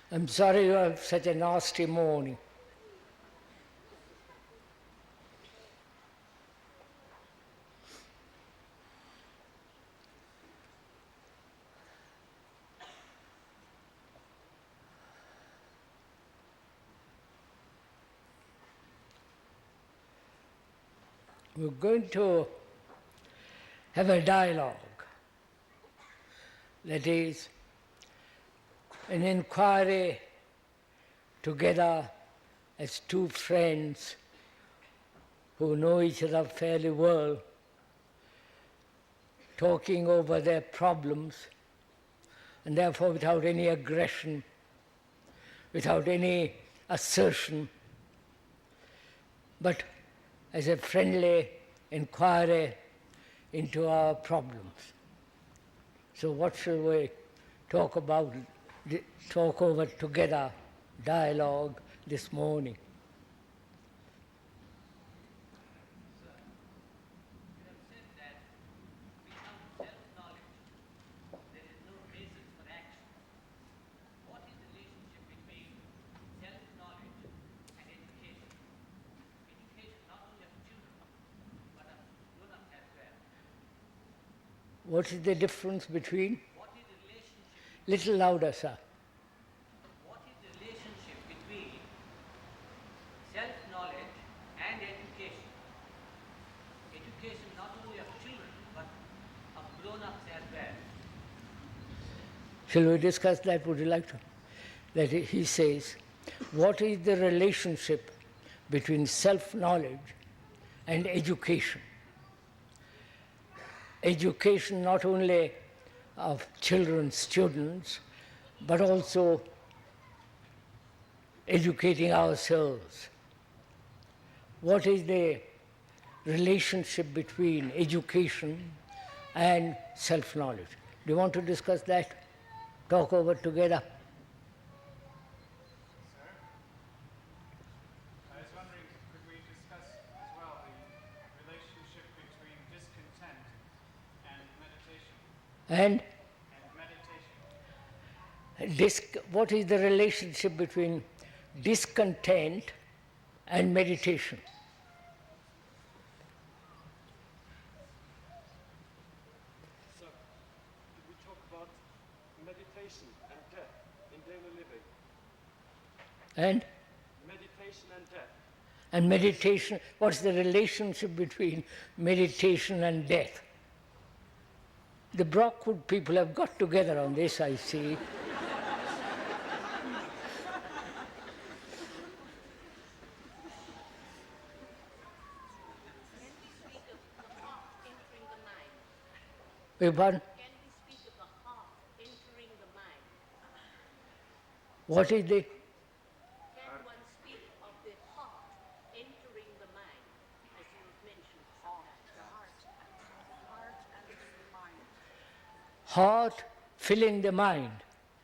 I'm sorry you have such a nasty morning. We're going to have a dialogue. That is, an inquiry together as two friends who know each other fairly well, talking over their problems, and therefore without any aggression, without any assertion, but as a friendly inquiry into our problems. So what shall we talk about, talk over together, dialogue this morning? What is the difference between? What is the relationship? Little louder, sir. What is the relationship between self-knowledge and education? Education not only of children, but of grown-ups as well. Shall we discuss that? Would you like to? That he says, what is the relationship between self-knowledge and education? Education not only of children, students, but also educating ourselves. What is the relationship between education and self-knowledge? Do you want to discuss that? Talk over together? Sir, I was wondering, could we discuss as well the relationship between discontent and meditation? And meditation. what is the relationship between discontent and meditation? So, we talk about meditation and death in daily living. And? Meditation and death. And meditation, what's the relationship between meditation and death? The Brockwood people have got together on this, I see. Beg your pardon? Can we speak of the heart entering the mind? What is the? Can one speak of the heart entering the mind, as you mentioned? Heart filling the mind.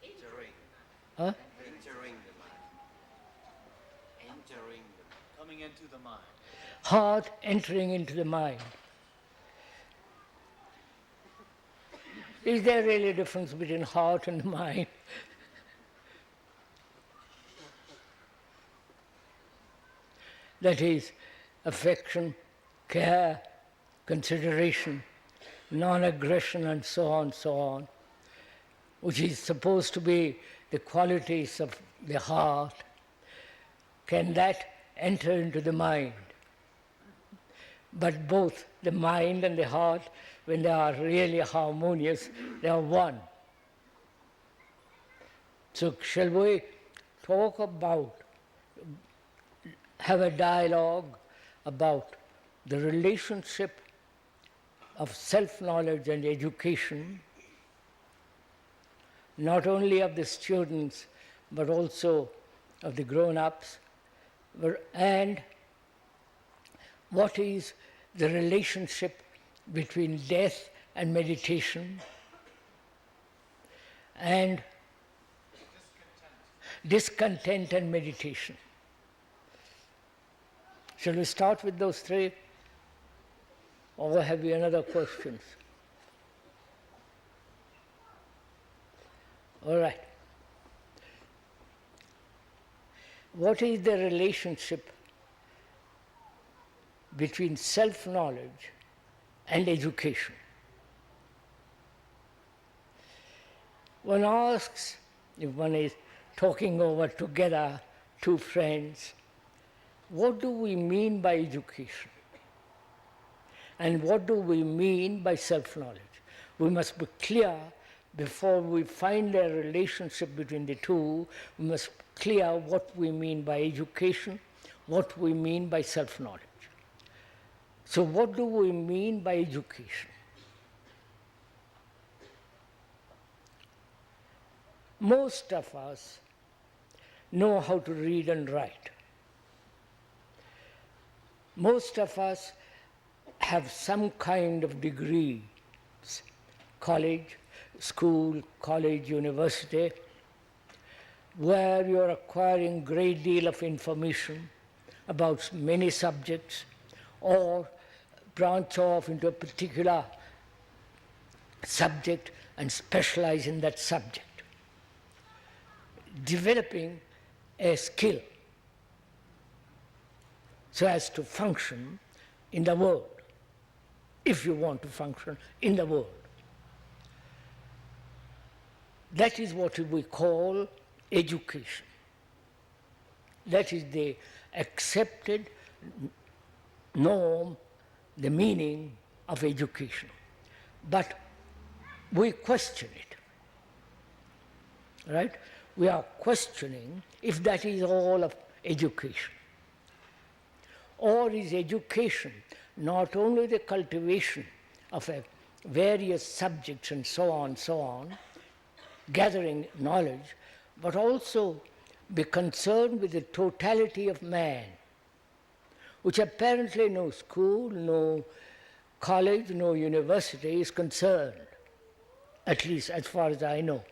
Entering. Huh? Entering the mind. Entering the mind. Coming into the mind. Heart entering into the mind. Is there really a difference between heart and mind? That is, affection, care, consideration, non-aggression, and so on, which is supposed to be the qualities of the heart. Can that enter into the mind? But both the mind and the heart, when they are really harmonious, they are one. So shall we talk about, have a dialogue about the relationship of self-knowledge and education, not only of the students, but also of the grown-ups, and what is the relationship between death and meditation, and discontent and meditation. Shall we start with those three? Or have you another questions? All right. what is the relationship between self-knowledge and education? One asks, if one is talking over together, two friends, what do we mean by education? And what do we mean by self-knowledge? We must be clear before we find a relationship between the two. We must be clear what we mean by education, what we mean by self-knowledge. So what do we mean by education? Most of us know how to read and write. Most of us have some kind of degree, college, school, college, university, where you're acquiring great deal of information about many subjects, or branch off into a particular subject and specialize in that subject, developing a skill so as to function in the world, if you want to function in the world. That is what we call education. That is the accepted norm, the meaning of education. But we question it, right? We are questioning if that is all of education. Or is education not only the cultivation of various subjects and so on, gathering knowledge, but also be concerned with the totality of man, which apparently no school, no college, no university is concerned, at least as far as I know.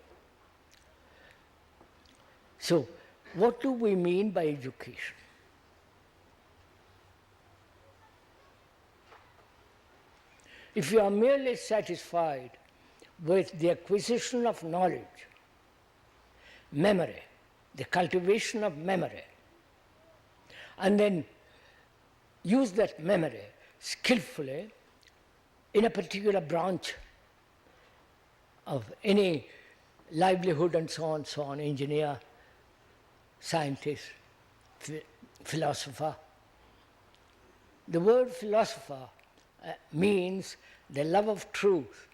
So, what do we mean by education? If you are merely satisfied with the acquisition of knowledge, memory, the cultivation of memory, and then use that memory skillfully in a particular branch of any livelihood and so on, engineer, scientist, philosopher. The word philosopher means the love of truth,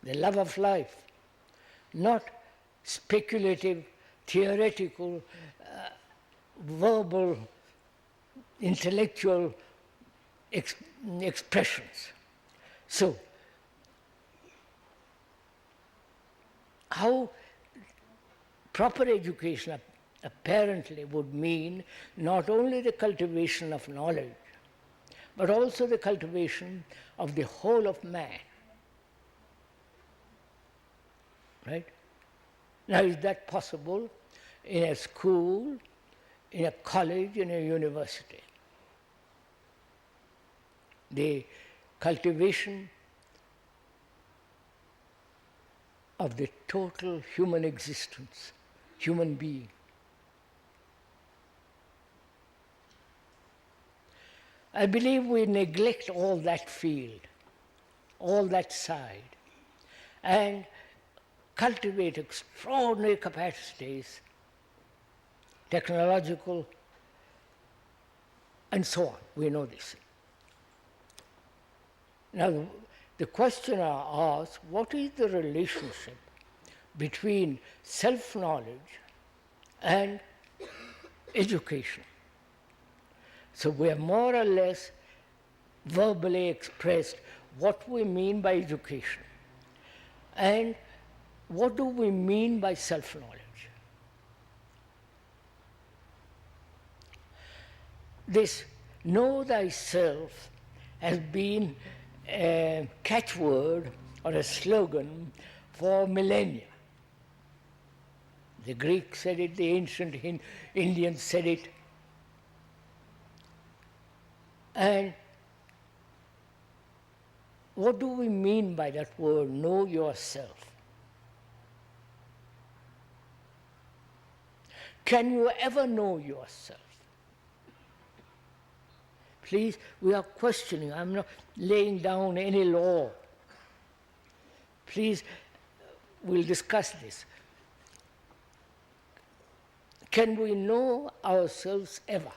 the love of life, not speculative, theoretical, verbal, intellectual expressions. So, how proper education apparently would mean not only the cultivation of knowledge, but also the cultivation of the whole of man. Right? Now, is that possible in a school, in a college, in a university? The cultivation of the total human existence, human being. I believe we neglect all that field, all that side, and cultivate extraordinary capacities, technological, and so on. We know this. Now, the questioner asks, what is the relationship between self-knowledge and education? So we have more or less verbally expressed what we mean by education and what do we mean by self-knowledge. This know thyself has been a catchword or a slogan for millennia. The Greeks said it, the ancient Indians said it. And what do we mean by that word, know yourself? Can you ever know yourself? Please, we are questioning. I'm not laying down any law. Please, we'll discuss this. Can we know ourselves ever?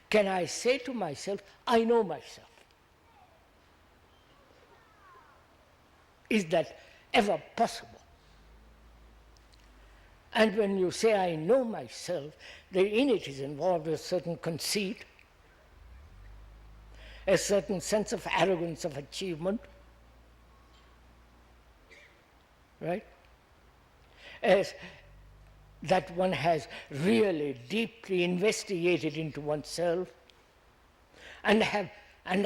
Can I say to myself, I know myself? Is that ever possible? And when you say, I know myself, in it is involved a certain conceit, a certain sense of arrogance of achievement, right? As that one has really deeply investigated into oneself and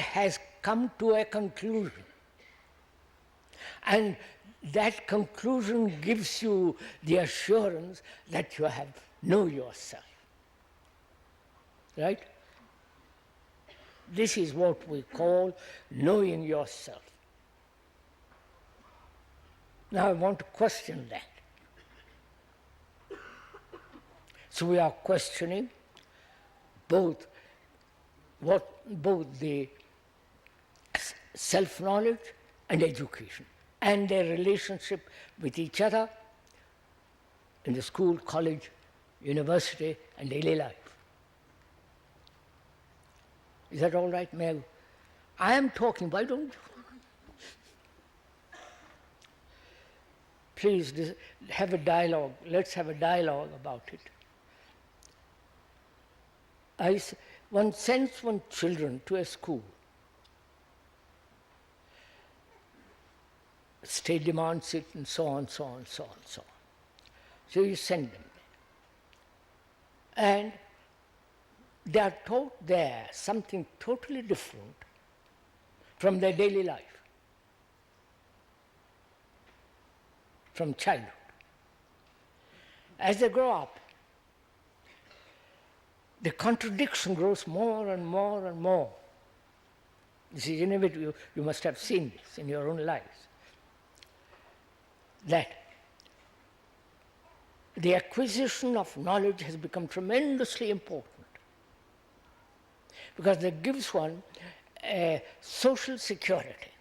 has come to a conclusion. And that conclusion gives you the assurance that you have know yourself. Right? This is what we call knowing yourself. Now I want to question that. So we are questioning both the self-knowledge and education, and their relationship with each other in the school, college, university, and daily life. Is that all right, Meg? I am talking, why don't you? Please have a dialogue. Let's have a dialogue about it. One sends one's children to a school. State demands it, and so on, so on, so on, so on. So you send them there. And they are taught there something totally different from their daily life, from childhood. As they grow up, the contradiction grows more and more and more. This is inevitable. You must have seen this in your own lives. That the acquisition of knowledge has become tremendously important because that gives one a social security.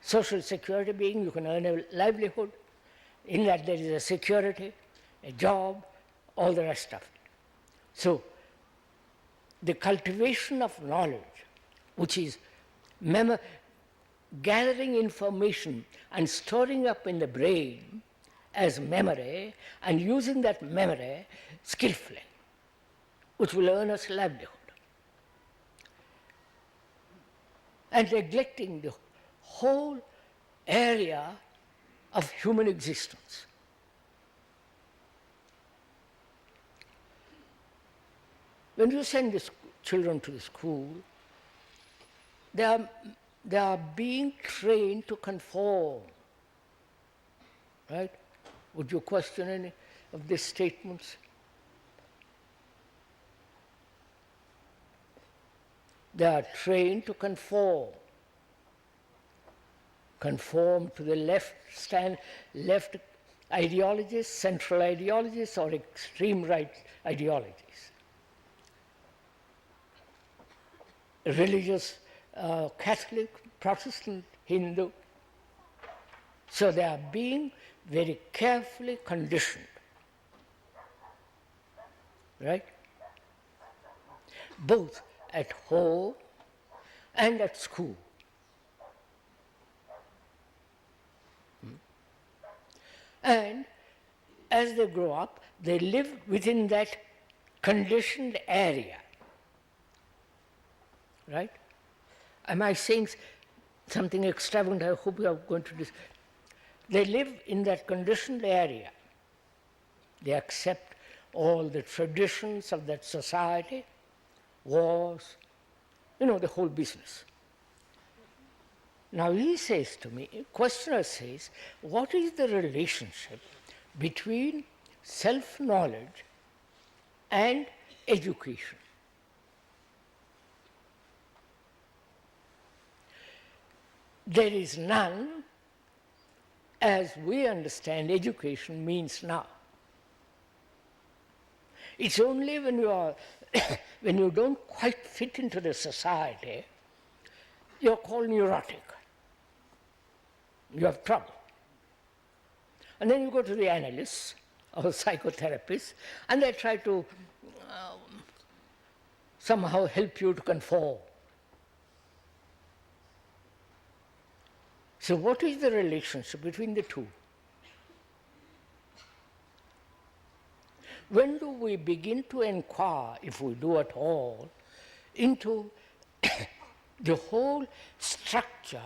Social security being you can earn a livelihood, in that there is a security, a job, all the rest of it. So the cultivation of knowledge, which is gathering information and storing up in the brain as memory and using that memory skillfully, which will earn us livelihood. And neglecting the whole area of human existence. When you send the children to the school, they are being trained to conform. Right? Would you question any of these statements? They are trained to conform. Conform to the left ideologies, central ideologies, or extreme right ideologies. Religious, Catholic, Protestant, Hindu. So they are being very carefully conditioned. Right? Both at home and at school. And as they grow up, they live within that conditioned area. Right? Am I saying something extravagant? I hope you are going to They live in that conditioned area. They accept all the traditions of that society, wars, the whole business. Now he says to me, questioner says, what is the relationship between self-knowledge and education? There is none as we understand education means now. It's only when you are when you don't quite fit into the society, you're called neurotic. You have trouble. And then you go to the analysts or psychotherapists, and they try to somehow help you to conform. So what is the relationship between the two? When do we begin to inquire, if we do at all, into the whole structure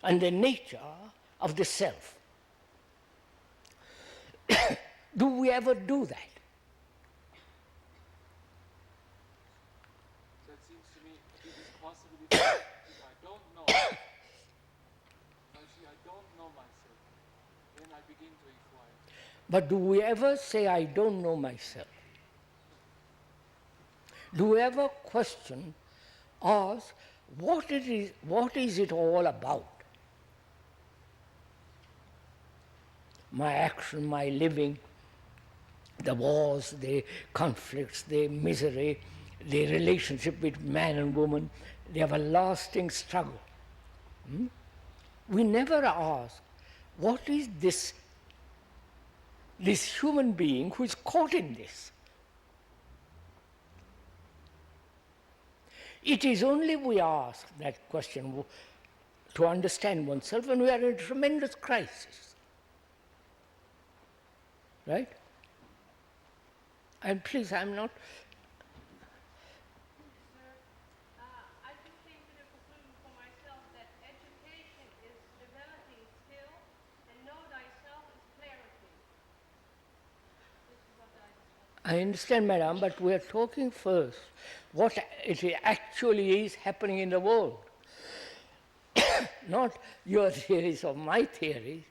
and the nature of the self? Do we ever do that? So it seems to me it is possible if I don't know, actually I don't know myself, then I begin to inquire. But do we ever say, I don't know myself? Do we ever question, ask, what is it all about? My action, my living, the wars, the conflicts, the misery, the relationship between man and woman, the everlasting struggle. We never ask, what is this human being who is caught in this? It is only we ask that question to understand oneself when we are in a tremendous crisis. Right? And please, I'm not... I just came to the conclusion for myself that education is developing skill and know thyself is clarity. This is what I I understand, madam, but we are talking first what it actually is happening in the world. Not your theories or my theories,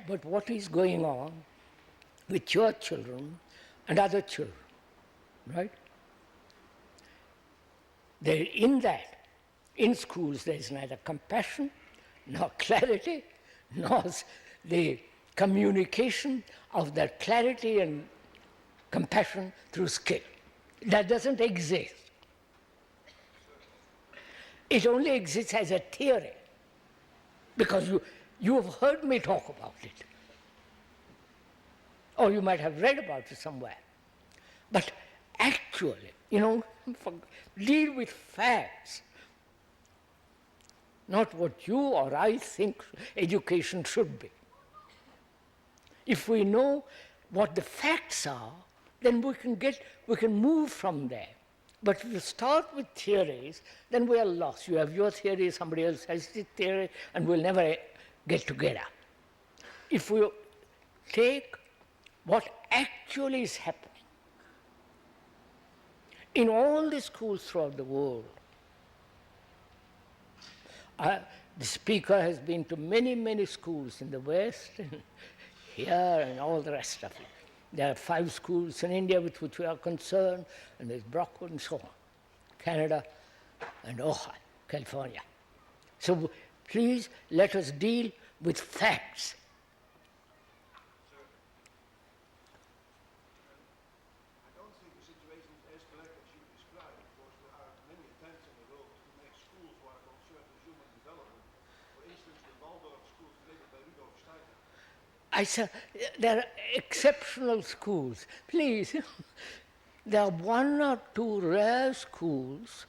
but what is going on with your children and other children, right? In schools, there is neither compassion, nor clarity, nor the communication of that clarity and compassion through skill. That doesn't exist. It only exists as a theory, because you have heard me talk about it. Or you might have read about it somewhere. But actually, deal with facts, not what you or I think education should be. If we know what the facts are, then we can move from there. But if you start with theories, then we are lost. You have your theory, somebody else has his theory, and we'll never get together. If we take what actually is happening in all the schools throughout the world, the speaker has been to many, many schools in the West and here and all the rest of it. There are 5 schools in India with which we are concerned, and there's Brockwood and so on, Canada and Ohio, California. So please let us deal with facts. I don't think the situation is as correct as you describe, because there are many attempts in the world to make schools who are concerned with human development. For instance, the Waldorf schools created by Rudolf Steiner. I said, there are exceptional schools. Please, there are 1 or 2 rare schools,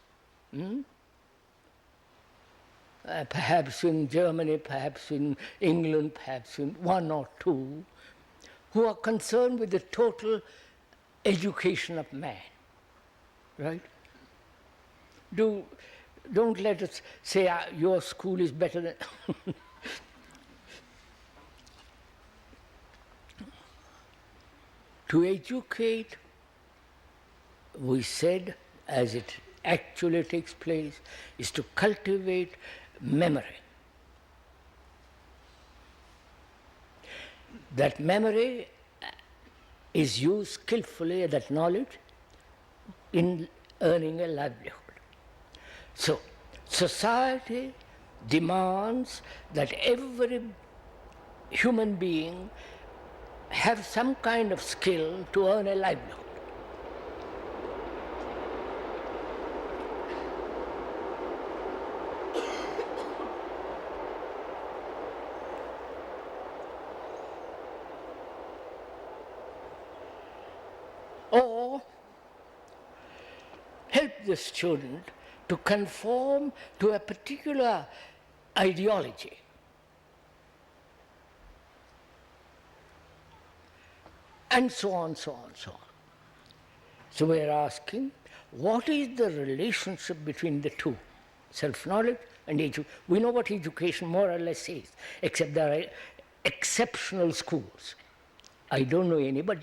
perhaps in Germany, perhaps in England, perhaps in 1 or 2, who are concerned with the total education of man, right? Don't let us say your school is better than... To educate, we said, as it actually takes place, is to cultivate memory. That memory is used skillfully, that knowledge, in earning a livelihood. So, society demands that every human being have some kind of skill to earn a livelihood. Or help the student to conform to a particular ideology. And so on, so on, so on. So we are asking, what is the relationship between the two? Self-knowledge and education. We know what education more or less is, except there are exceptional schools. I don't know any, but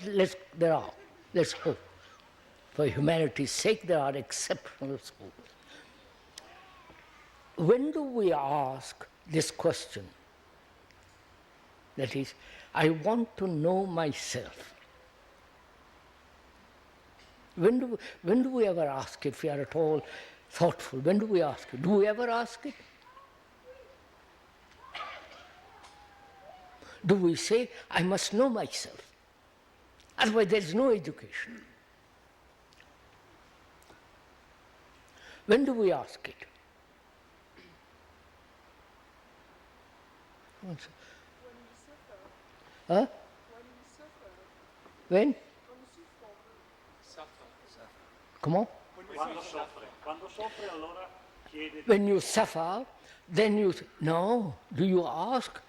there are. Let's hope. For humanity's sake, there are exceptional schools. When do we ask this question? That is, I want to know myself. When do we ever ask, if we are at all thoughtful, when do we ask it? Do we ever ask it? Do we say, I must know myself? Otherwise there is no education. When do we ask it? When you suffer. Huh? When you suffer. When? Suffer. Come on. Quando soffre. Quando soffre allora chiede... When you suffer, then you... No. Do you ask?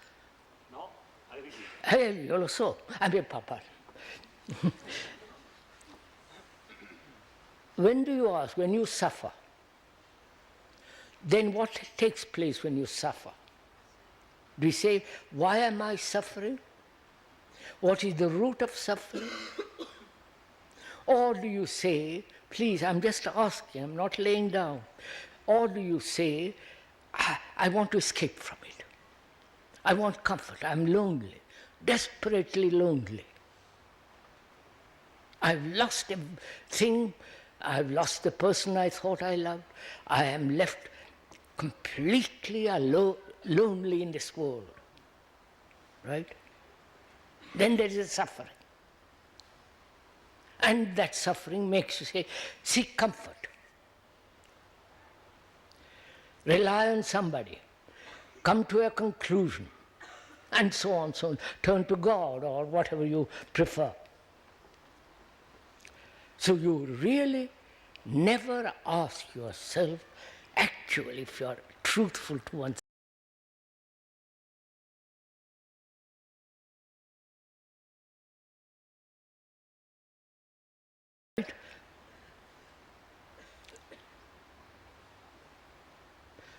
No? Hai ripetuto. Hey, io lo so. Papa. When do you ask? When you suffer. Then what takes place when you suffer? Do you say, why am I suffering? What is the root of suffering? Or do you say, please, I'm just asking, I'm not laying down. Or do you say, I want to escape from it. I want comfort. I'm lonely, desperately lonely. I've lost everything. I've lost the person I thought I loved. I am left completely alone, lonely in this world. Right? Then there is a suffering. And that suffering makes you say, seek comfort. Rely on somebody. Come to a conclusion. And so on, so on. Turn to God or whatever you prefer. So you really never ask yourself, actually, if you are truthful to oneself,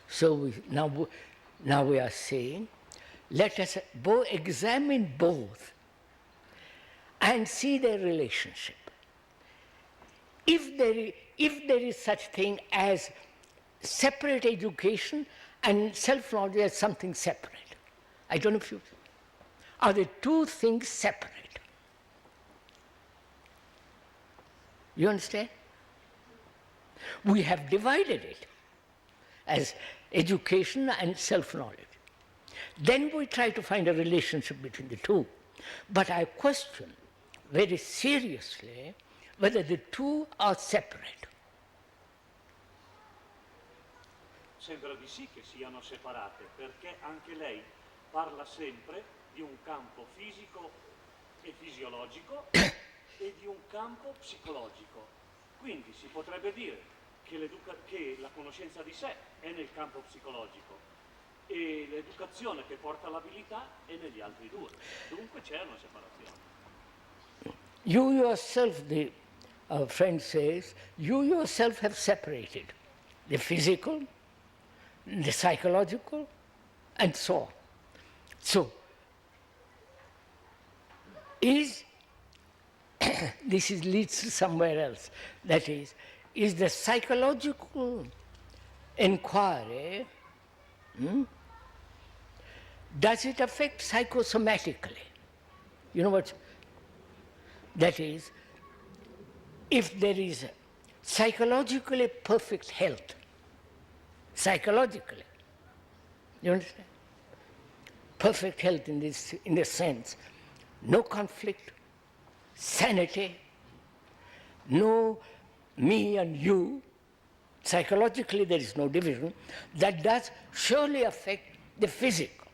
so now we are saying, let us examine both and see their relationship. If there is such thing as separate education and self-knowledge as something separate, I don't know if you... Are the two things separate? You understand? We have divided it as education and self-knowledge. Then we try to find a relationship between the two. But I question very seriously whether the two are separate. Sembra di sì che siano separate, perché anche lei parla sempre di un campo fisico e fisiologico e di un campo psicologico. Quindi si potrebbe dire che la conoscenza di sé è nel campo psicologico e l'educazione che porta all'abilità è negli altri due. Dunque c'è una separazione. You yourself, the friend says, you yourself have separated the physical, the psychological, and so on. So, this leads to somewhere else. That is the psychological inquiry, does it affect psychosomatically? You know what? That is, if there is psychologically perfect health, psychologically, You understand? Perfect health in this sense. No conflict, sanity, no me and you. Psychologically there is no division. That does surely affect the physical.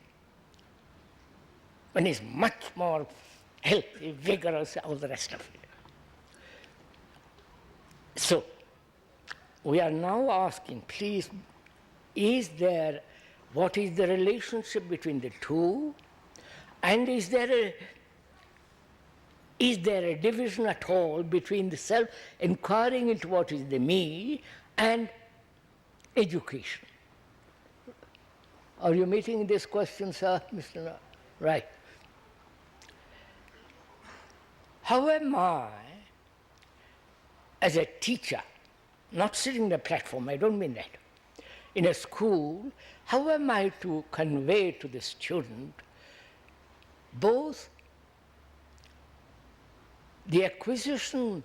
One is much more healthy, vigorous, all the rest of it. So, we are now asking, please, what is the relationship between the two, and is there a division at all between the self inquiring into what is the me and education? Are you meeting this question, sir, Mr. Right. How am I, as a teacher, not sitting on the platform, I don't mean that, in a school, how am I to convey to the student both the acquisition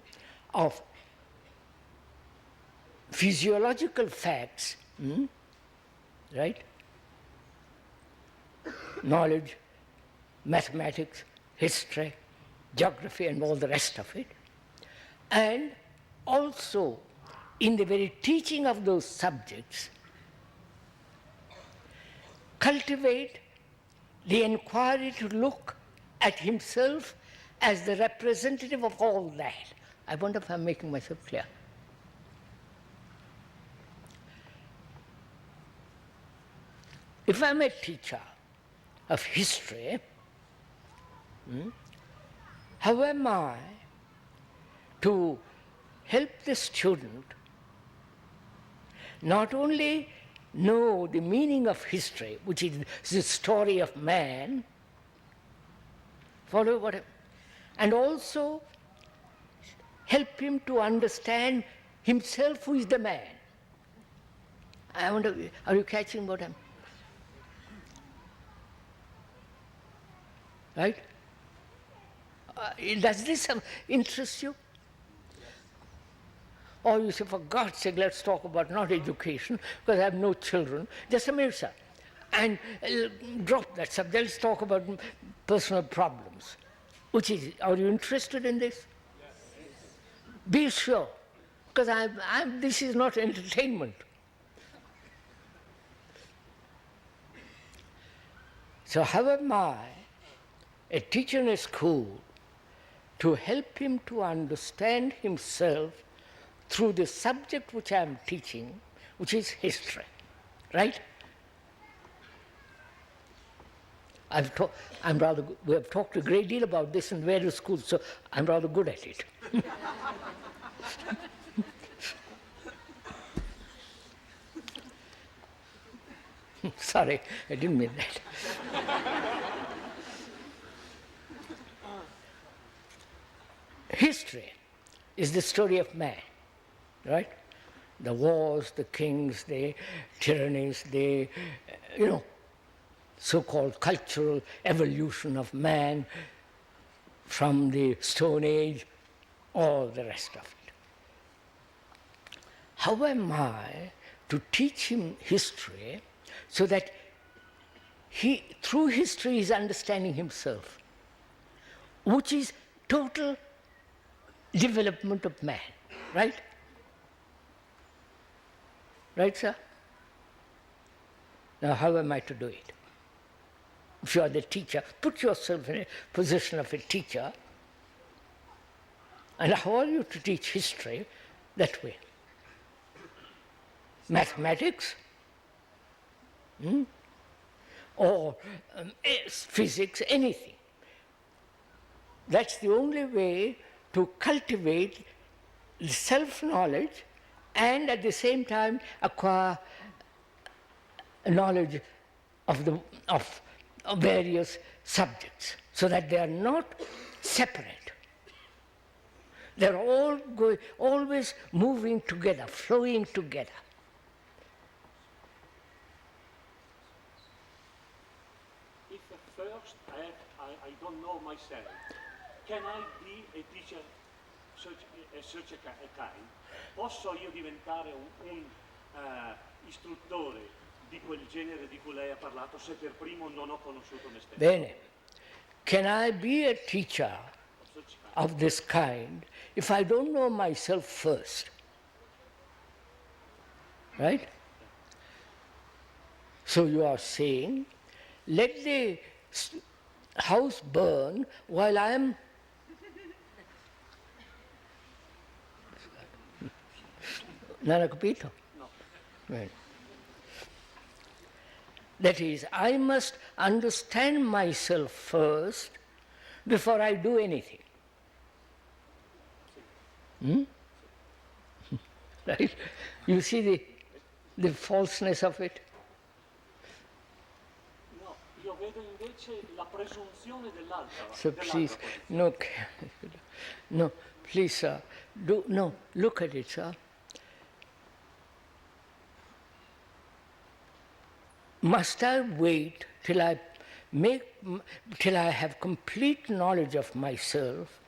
of physiological facts, right? Knowledge, mathematics, history, geography, and all the rest of it, and also in the very teaching of those subjects, cultivate the inquiry to look at himself as the representative of all that. I wonder if I'm making myself clear. If I'm a teacher of history, how am I to help the student not only know the meaning of history, which is the story of man, follow what, and also help him to understand himself, who is the man. I wonder, are you catching what I'm... Right? Does this interest you? Or you say, for God's sake, let's talk about not education, because I have no children. Just a minute, sir. And drop that subject. Let's talk about personal problems. Which is, are you interested in this? Yes. Be sure, because this is not entertainment. So how am I, a teacher in a school, to help him to understand himself through the subject which I am teaching, which is history, right? We have talked a great deal about this in various schools, so I'm rather good at it. Sorry, I didn't mean that. History is the story of man, right? The wars, the kings, the tyrannies, the, so-called cultural evolution of man from the Stone Age, all the rest of it. How am I to teach him history so that he, through history, is understanding himself, which is total development of man, right? Right, sir? Now, how am I to do it? If you are the teacher, put yourself in a position of a teacher, and how are you to teach history that way? Mathematics? Or physics, anything. That's the only way to cultivate self-knowledge and at the same time acquire knowledge of various subjects, so that they are not separate. They're all always moving together, flowing together. If at first I don't know myself, can I be a teacher such a kind? Posso io diventare un istruttore di quel genere di cui lei ha parlato se per primo non ho conosciuto me stesso. Bene. Can I be a teacher of this kind if I don't know myself first? Right? So you are saying, let the house burn while I am... Non ho capito? No. Right. That is, I must understand myself first before I do anything. Right? You see the falseness of it? No, io vedo invece la presunzione dell'altra. So please, no, no, please, sir, look at it, sir. Must I wait till I have complete knowledge of myself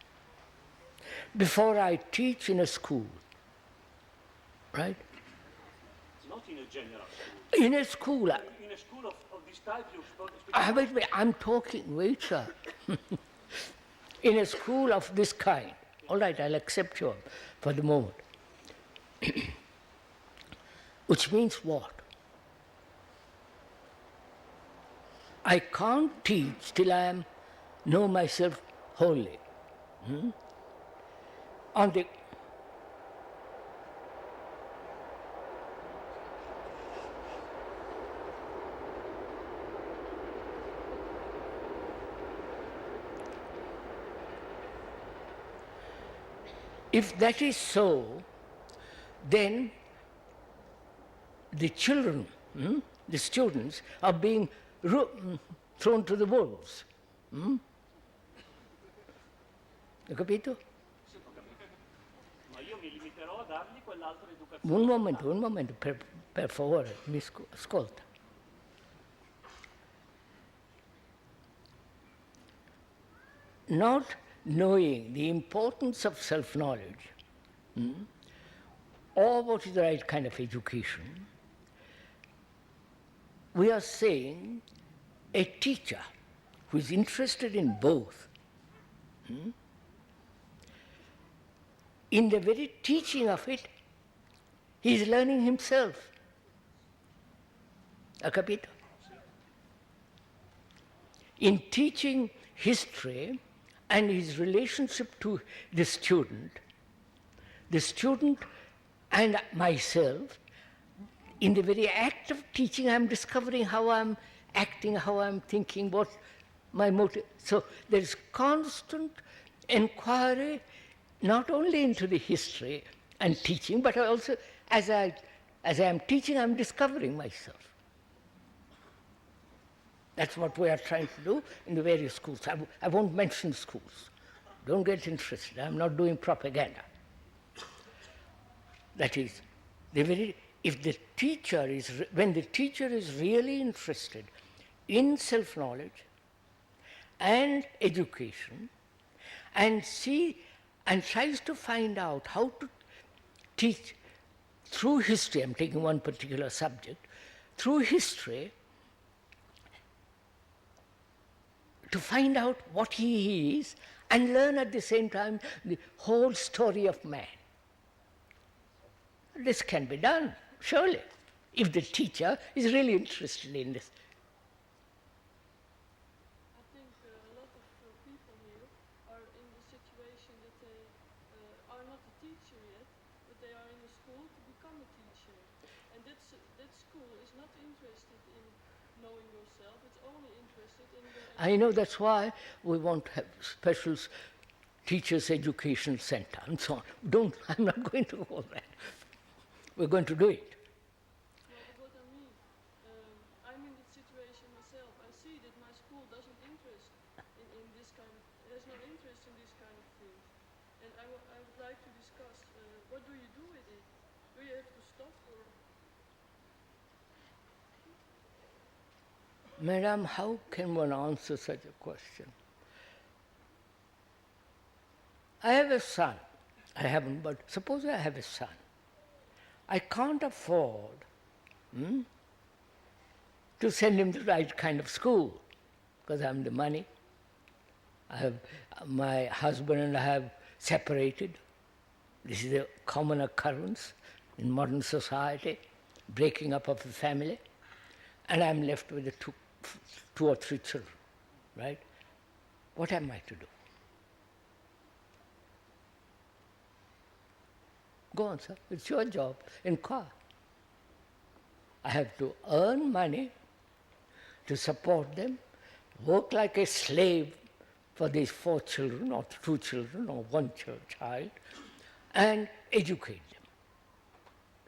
before I teach in a school? Right? Not in a general school. In a school. In a school of this type you speak Wait, I'm talking, wait, sir. In a school of this kind. All right, I'll accept you for the moment. Which means what? I can't teach till I know myself wholly. On the if that is so, then the children, the students, are being thrown to the wolves. Hai capito? ma io mi limiterò a dargli quell'altra educazione. Un momento, per favore, mi ascolta. Not knowing the importance of self-knowledge, or what is the right kind of education, we are saying a teacher who is interested in both, in the very teaching of it, he is learning himself. Ha capito? In teaching history and his relationship to the student and myself, in the very act of teaching, I'm discovering how I'm acting, how I'm thinking, what my motive. So there is constant inquiry, not only into the history and teaching, but also as I am teaching, I'm discovering myself. That's what we are trying to do in the various schools. I won't mention schools. Don't get interested. I'm not doing propaganda. That is, if the teacher is, when the teacher is really interested in self-knowledge and education, and tries to find out how to teach through history, I'm taking one particular subject, through history, to find out what he is and learn at the same time the whole story of man. This can be done, surely, if the teacher is really interested in this. I think a lot of people here are in the situation that they are not a teacher yet, but they are in a school to become a teacher. And that school is not interested in knowing yourself, it's only interested in the... I know, that's why we want to have special teachers' education center and so on. I'm not going to go there. We're going to do it. No, but what I mean, I'm in that situation myself. I see that my school doesn't interest in this kind of, has no interest in this kind of things. And I would like to discuss, what do you do with it? Do you have to stop or? Madam, how can one answer such a question? I have a son. I haven't, but suppose I have a son. I can't afford to send him to the right kind of school, because I have the money. My husband and I have separated. This is a common occurrence in modern society, breaking up of a family, and I'm left with the two or three children, right? What am I to do? Go on, sir. It's your job. Inquire. I have to earn money to support them, work like a slave for these 4 children, or 2 children, or 1 child, and educate them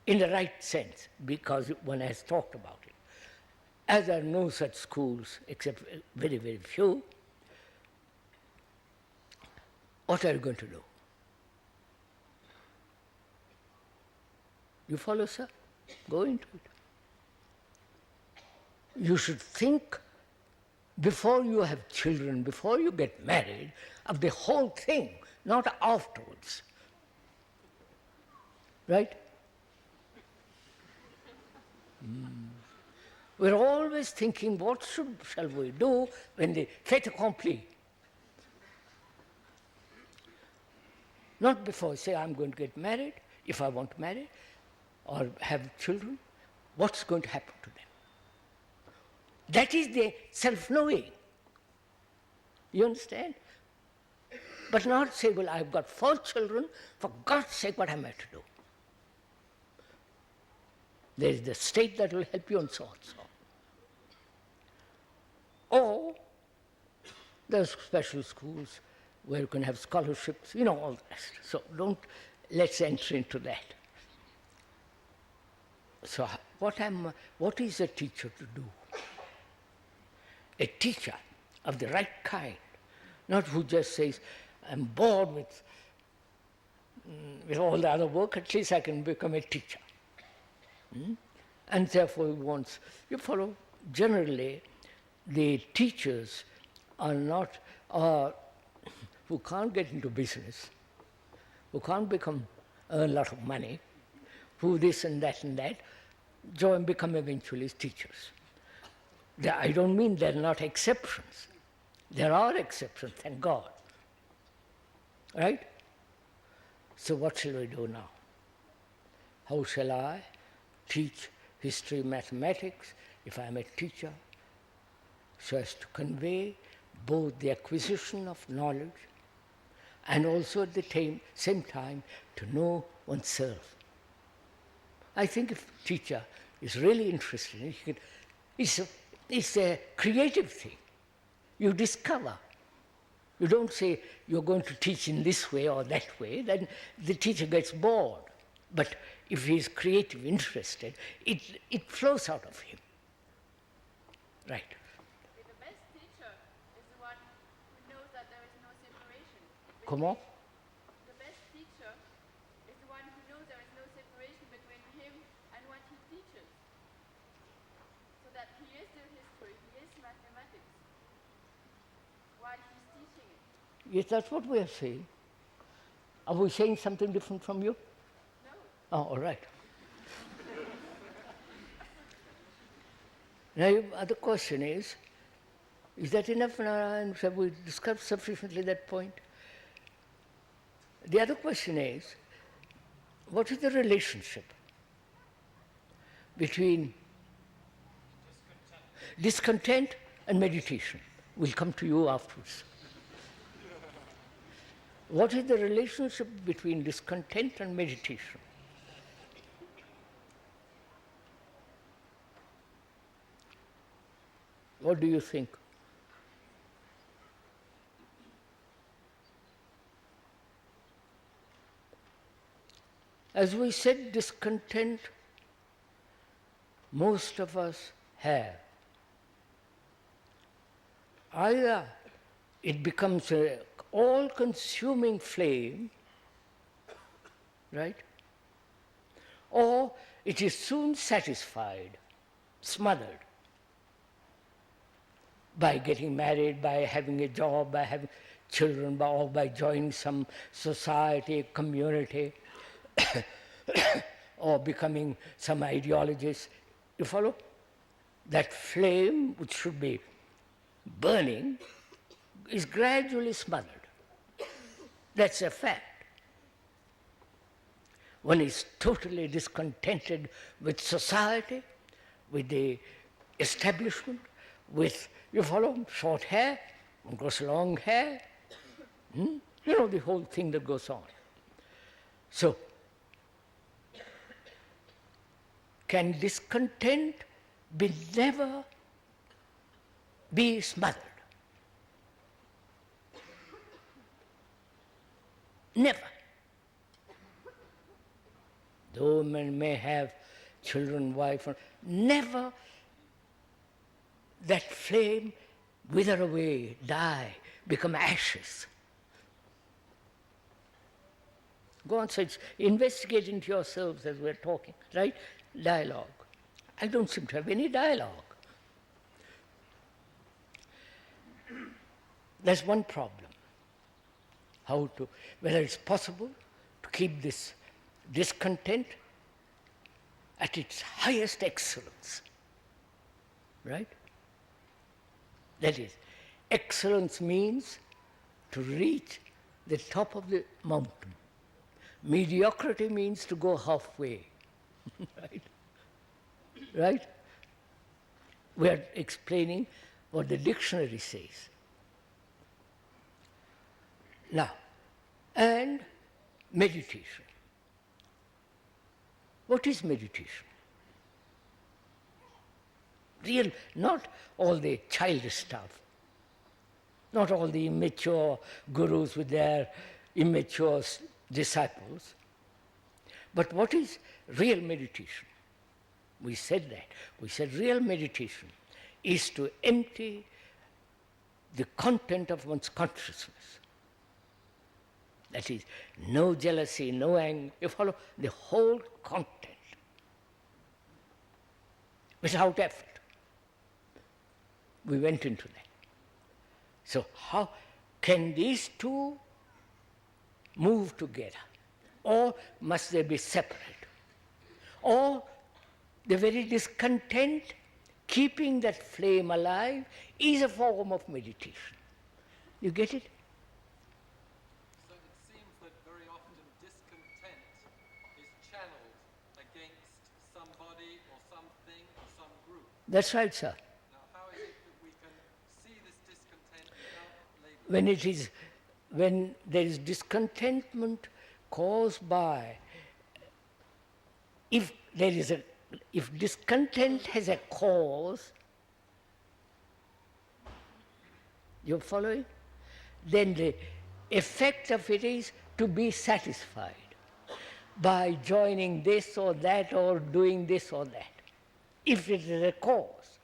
in the right sense, because one has talked about it. As there are no such schools, except very, very few, what are you going to do? You follow, sir? Go into it. You should think, before you have children, before you get married, of the whole thing, not afterwards. Right? We're always thinking, what shall we do when the fait accompli? Not before, say, I'm going to get married, if I want to marry, or have children, what's going to happen to them? That is the self-knowing. You understand? But not say, well, I've got 4 children, for God's sake, what am I to do? There is the state that will help you, and so on, so on. Or there's special schools where you can have scholarships, all the rest. So let's enter into that. So what is a teacher to do? A teacher of the right kind, not who just says, I'm bored with all the other work, at least I can become a teacher. And therefore you follow, generally the teachers are not, who can't get into business, who can't earn a lot of money, who this and that, become eventually teachers. I don't mean there are not exceptions. There are exceptions, thank God. Right? So what shall we do now? How shall I teach history, mathematics, if I am a teacher, so as to convey both the acquisition of knowledge and also at the same time to know oneself? I think if a teacher is really interested, it's a creative thing. You discover. You don't say you're going to teach in this way or that way, then the teacher gets bored. But if he is creative, interested, it flows out of him. Right. The best teacher is the one who knows that there is no separation. Come on. The best teacher is the one who knows there is no separation between him and what he teaches. So that he is still history, he is mathematics, while he's teaching it. Yes, that's what we are saying. Are we saying something different from you? No. Oh, all right. Now, the question is that enough now, and have we discussed sufficiently that point? The other question is, what is the relationship between discontent and meditation? We'll come to you afterwards. What is the relationship between discontent and meditation? What do you think? As we said, discontent, most of us have. Either it becomes an all-consuming flame, right? Or it is soon satisfied, smothered, by getting married, by having a job, by having children, or by joining some society, community, or becoming some ideologist. You follow? that flame which should be burning is gradually smothered. That's a fact. One is totally discontented with society, with the establishment, with, you follow, short hair, one grows long hair, you know the whole thing that goes on. So, can discontent never be smothered? Never. Though man may have children, wife, never that flame wither away, die, become ashes. Go on, so investigate into yourselves as we're talking, right? Dialogue. I don't seem to have any dialogue. That's one problem. Whether it's possible to keep this discontent at its highest excellence, right? That is, excellence means to reach the top of the mountain. Mediocrity means to go halfway, right? Right? We are explaining what the dictionary says. Now, and meditation. What is meditation? Real, not all the childish stuff, not all the immature gurus with their immature disciples, but what is real meditation? We said that. We said real meditation is to empty the content of one's consciousness. That is, no jealousy, no anger, you follow, the whole content, without effort. We went into that. So how can these two move together? Or must they be separate? Or the very discontent, keeping that flame alive, is a form of meditation. You get it? So it seems that very often discontent is channeled against somebody or something or some group. That's right, sir. Now, how is it that we can see this discontent without labeling? When there is discontentment caused by, if discontent has a cause, you're following? Then the effect of it is to be satisfied by joining this or that or doing this or that, if it is a cause.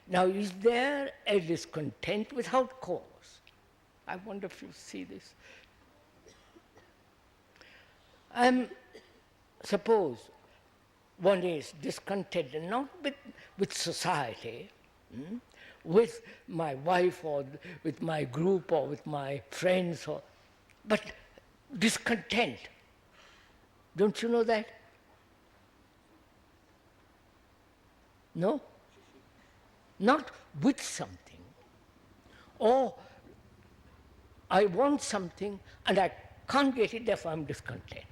Now, is there a discontent without cause? I wonder if you see this. Suppose one is discontented, not with society, with my wife or with my group or with my friends, but discontent. Don't you know that? No? Not with something. Or I want something and I can't get it, therefore I'm discontent.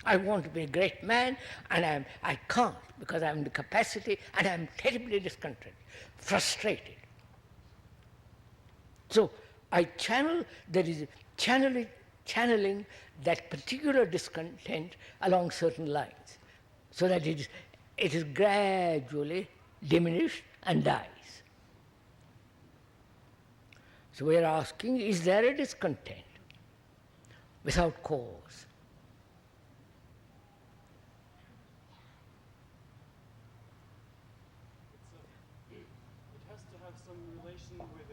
I want to be a great man and I can't because I have the capacity and I'm terribly discontented, frustrated. So I there is channeling that particular discontent along certain lines so that it is gradually diminished and dies. So we are asking, is there a discontent without cause? It has to have some relation with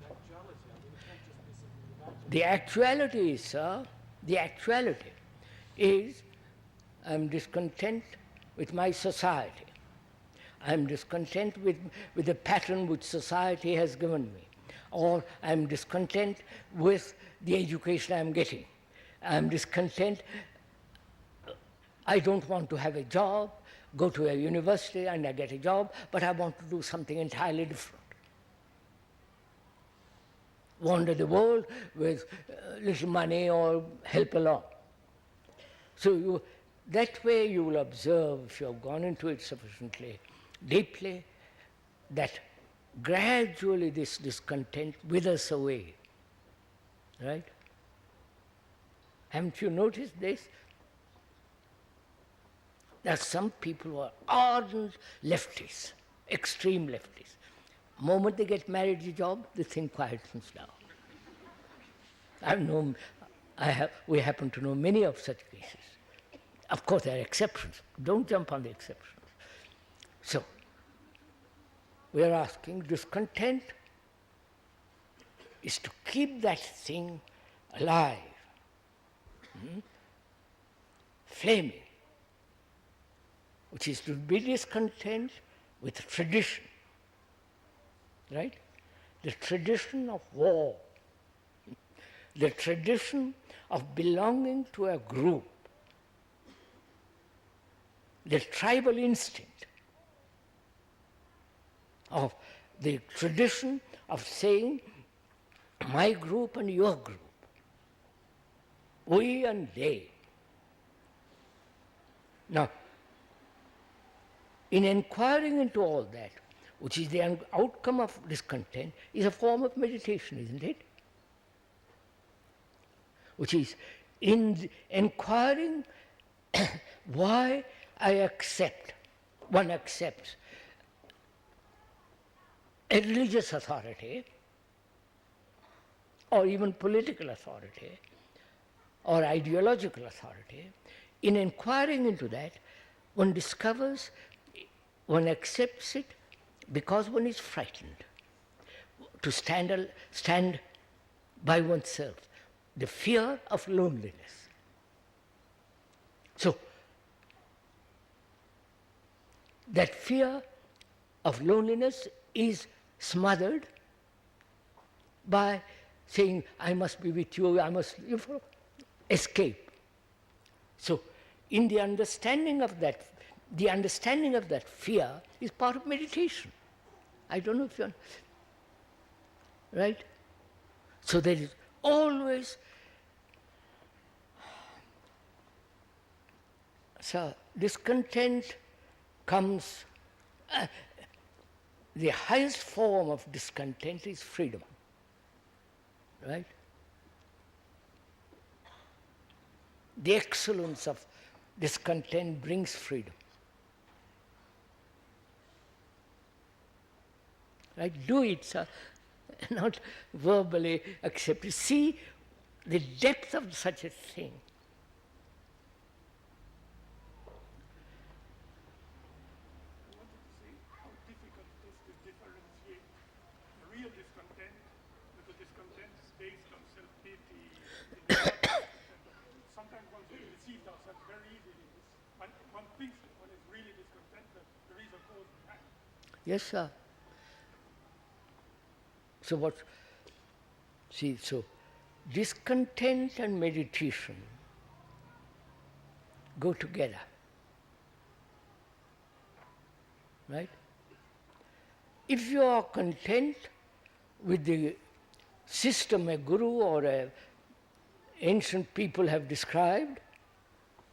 actuality. I mean, it can't just be something imagined. The actuality is, sir, I'm discontent with my society. I'm discontent with the pattern which society has given me. Or I'm discontent with the education I'm getting. I'm discontent, I don't want to have a job, go to a university and I get a job, but I want to do something entirely different. Wander the world with little money or help along. So that way you will observe, if you have gone into it sufficiently deeply, that gradually this discontent withers away. Right? Haven't you noticed this? There are some people who are ardent leftists, extreme leftists. The moment they get married, the job, the thing quietens down. We happen to know many of such cases. Of course, there are exceptions. Don't jump on the exceptions. So, we are asking, discontent is to keep that thing alive, flaming, which is to be discontent with tradition, right? The tradition of war, the tradition of belonging to a group, the tribal instinct, of the tradition of saying my group and your group, we and they. Now, in inquiring into all that, which is the outcome of discontent, is a form of meditation, isn't it? Which is in inquiring why one accepts a religious authority, or even political authority, or ideological authority. In inquiring into that, one discovers, one accepts it because one is frightened to stand by oneself, the fear of loneliness. So, that fear of loneliness is smothered by saying, I must be with you, I must escape. So, in the understanding of that fear is part of meditation. I don't know if you're, right? So there is always, so discontent comes, the highest form of discontent is freedom, right? The excellence of discontent brings freedom. Right? Do it, sir. Not verbally accept it. See the depth of such a thing. I wanted to say how difficult it is to differentiate the real discontent with the discontent based on self-pity. Sometimes one deceives ourselves very easily. One thinks that one is really discontent, but there is a cause behind. Yes, sir. So discontent and meditation go together, right? If you are content with the system a guru or a ancient people have described,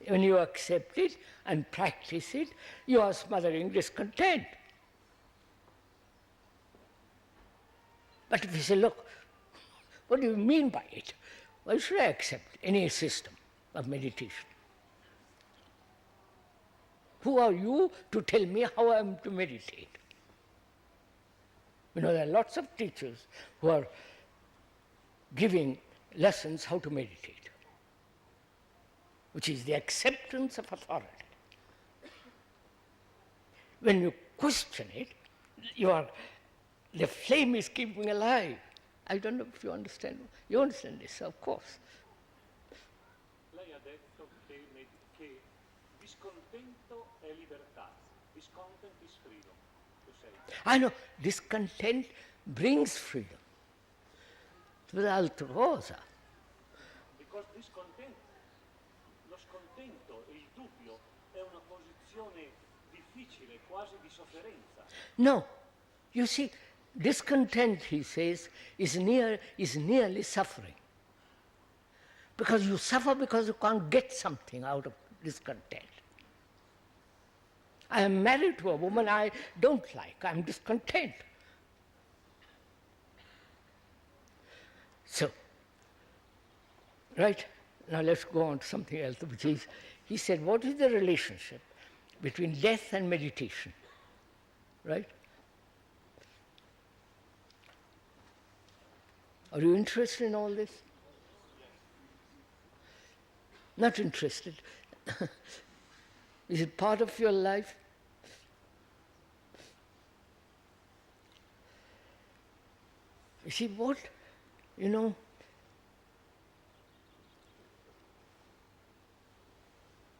when you accept it and practice it, you are smothering discontent. But if you say, look, what do you mean by it? Why should I accept any system of meditation? Who are you to tell me how I am to meditate? You know, there are lots of teachers who are giving lessons how to meditate, which is the acceptance of authority. When you question it, the flame is keeping alive. I don't know if you understand. You understand this, of course. Lei ha detto che discontento è libertà. Discontent is freedom. I know, discontent brings freedom. Tutt'altra cosa. Because discontent, lo scontento e il dubbio situazione difficile, quasi di sofferenza. No. You see, discontent, he says, is nearly suffering. Because you suffer because you can't get something out of discontent. I am married to a woman I don't like. I am discontent. So, right, now let's go on to something else, which is, he said, what is the relationship between death and meditation? Right? Are you interested in all this? Not interested. Is it part of your life? You see what,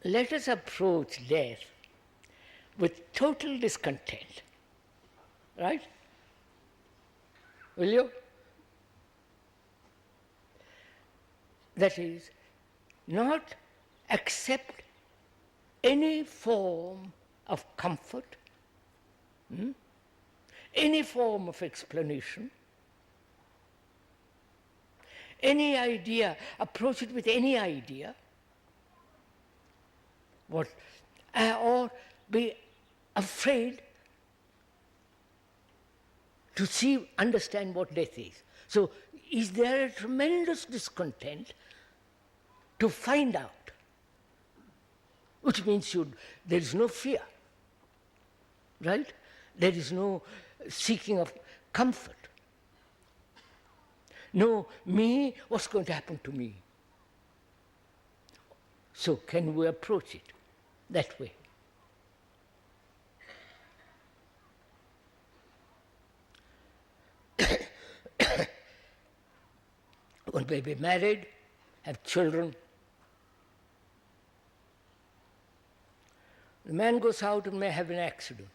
let us approach death with total discontent. Right? Will you? That is, not accept any form of comfort, any form of explanation, any idea, approach it with any idea, or be afraid to understand what death is. So, is there a tremendous discontent to find out? Which means there is no fear, right? There is no seeking of comfort. No, what's going to happen to me? So can we approach it that way? One may be married, have children. The man goes out and may have an accident.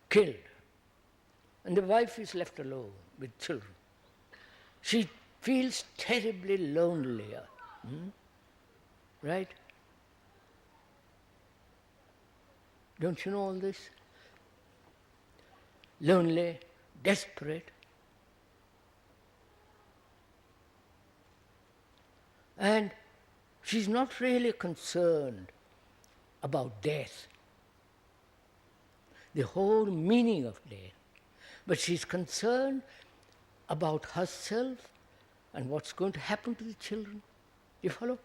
Killed. And the wife is left alone with children. She feels terribly lonelier. Right? Don't you know all this? Lonely, desperate. And she's not really concerned about death, the whole meaning of death. But she's concerned about herself and what's going to happen to the children. You follow?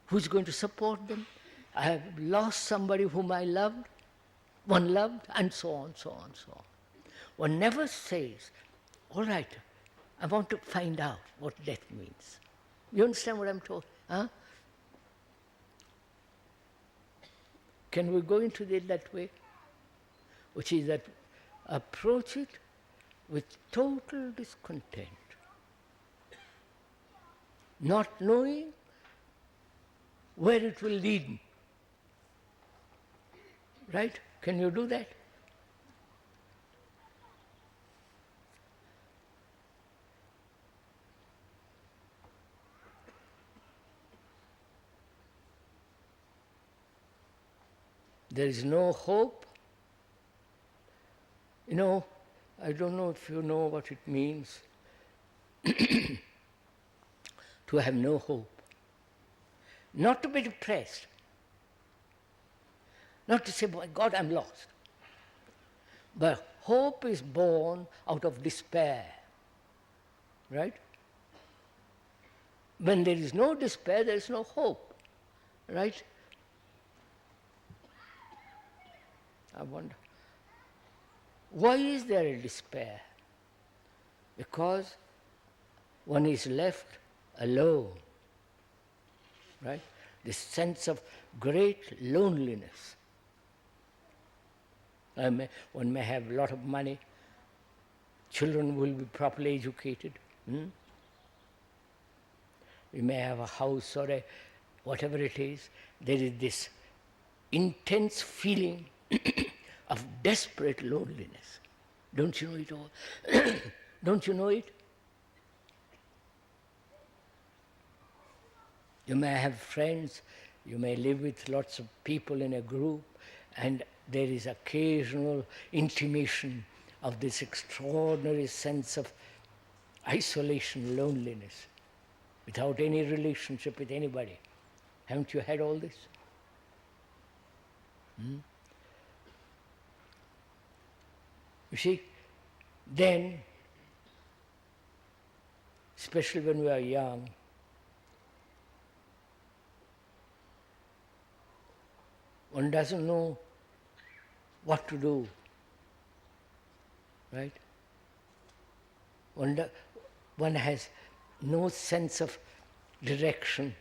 Who's going to support them? I have lost somebody whom I loved, one loved, and so on, so on, so on. One never says, all right, I want to find out what death means. You understand what I'm talking? Huh? Can we go into it that way? Which is that approach it with total discontent, not knowing where it will lead me. Right? Can you do that? There is no hope. I don't know if you know what it means to have no hope. Not to be depressed. Not to say, my God, I'm lost. But hope is born out of despair. Right? When there is no despair, there is no hope. Right? I wonder, why is there a despair? Because one is left alone, right? This sense of great loneliness. One may have a lot of money, children will be properly educated. We may have a house or whatever it is. There is this intense feeling of desperate loneliness. Don't you know it all? Don't you know it? You may have friends, you may live with lots of people in a group, and there is occasional intimation of this extraordinary sense of isolation, loneliness, without any relationship with anybody. Haven't you had all this? You see, then, especially when we are young, one doesn't know what to do, right? One has no sense of direction,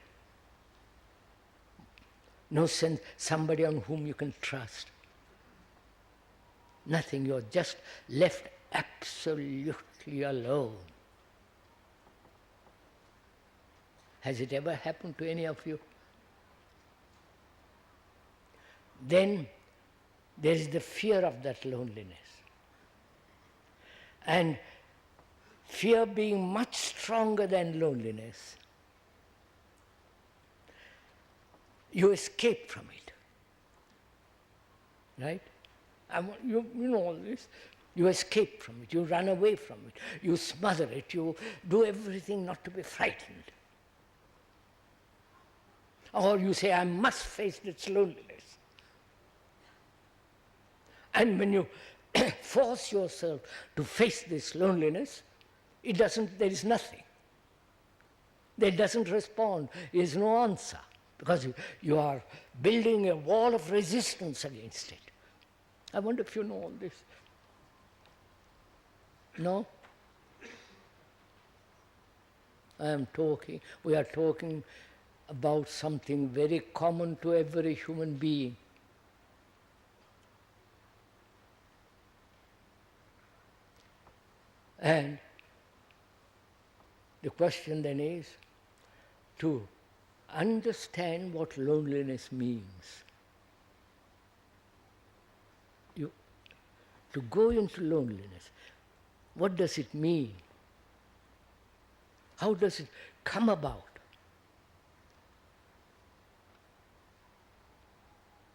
no sense, somebody on whom you can trust. Nothing, you're just left absolutely alone. Has it ever happened to any of you? Then there is the fear of that loneliness. And fear being much stronger than loneliness, you escape from it. Right? You know all this. You escape from it, you run away from it, you smother it, you do everything not to be frightened. Or you say, I must face its loneliness. And when you force yourself to face this loneliness, there is nothing. It doesn't respond, there is no answer, because you are building a wall of resistance against it. I wonder if you know all this. No? We are talking about something very common to every human being. And the question then is to understand what loneliness means. To go into loneliness, what does it mean? How does it come about?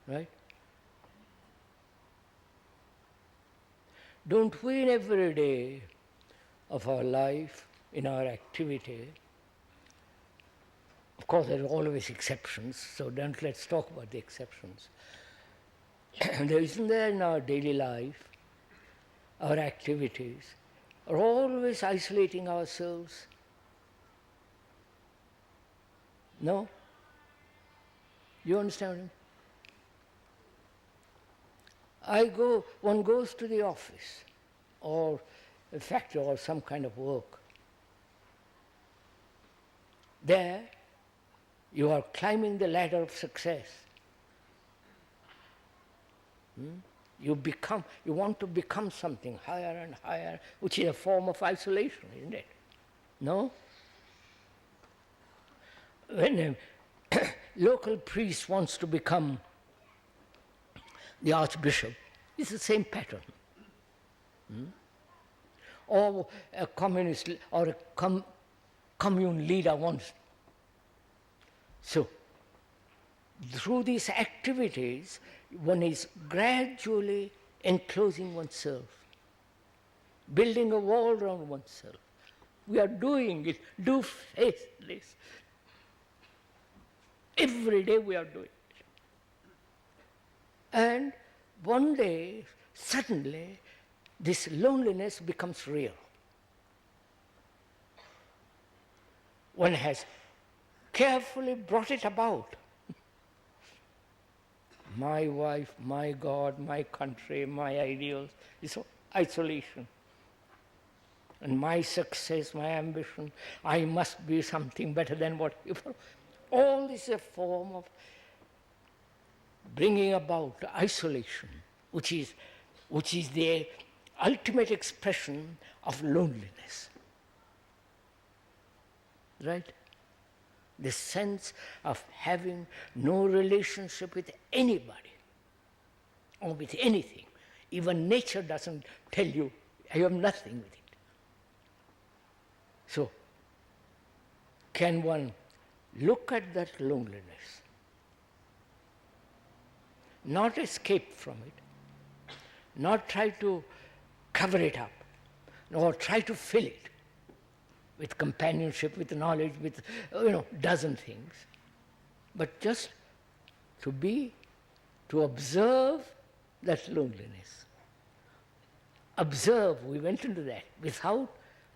Right? Don't we in every day of our life, in our activity, of course there are always exceptions, so let's talk about the exceptions. Isn't there in our daily life, our activities, are always isolating ourselves? No? You understand? One goes to the office or a factory or some kind of work. There, you are climbing the ladder of success. You want to become something higher and higher, which is a form of isolation, isn't it? No? When a local priest wants to become the archbishop, it's the same pattern. Or a communist or a commune leader wants. So, through these activities, one is gradually enclosing oneself, building a wall around oneself. We are doing it. Do face this. Every day we are doing it. And one day, suddenly, this loneliness becomes real. One has carefully brought it about. My wife, my God, my country, my ideals, it's isolation. And my success, my ambition, I must be something better than whatever. All this is a form of bringing about isolation, which is the ultimate expression of loneliness. Right? The sense of having no relationship with anybody or with anything. Even nature doesn't tell you, I have nothing with it. So, can one look at that loneliness, not escape from it, not try to cover it up, nor try to fill it with companionship, with knowledge, with dozen things, but just to observe that loneliness. Observe, we went into that, without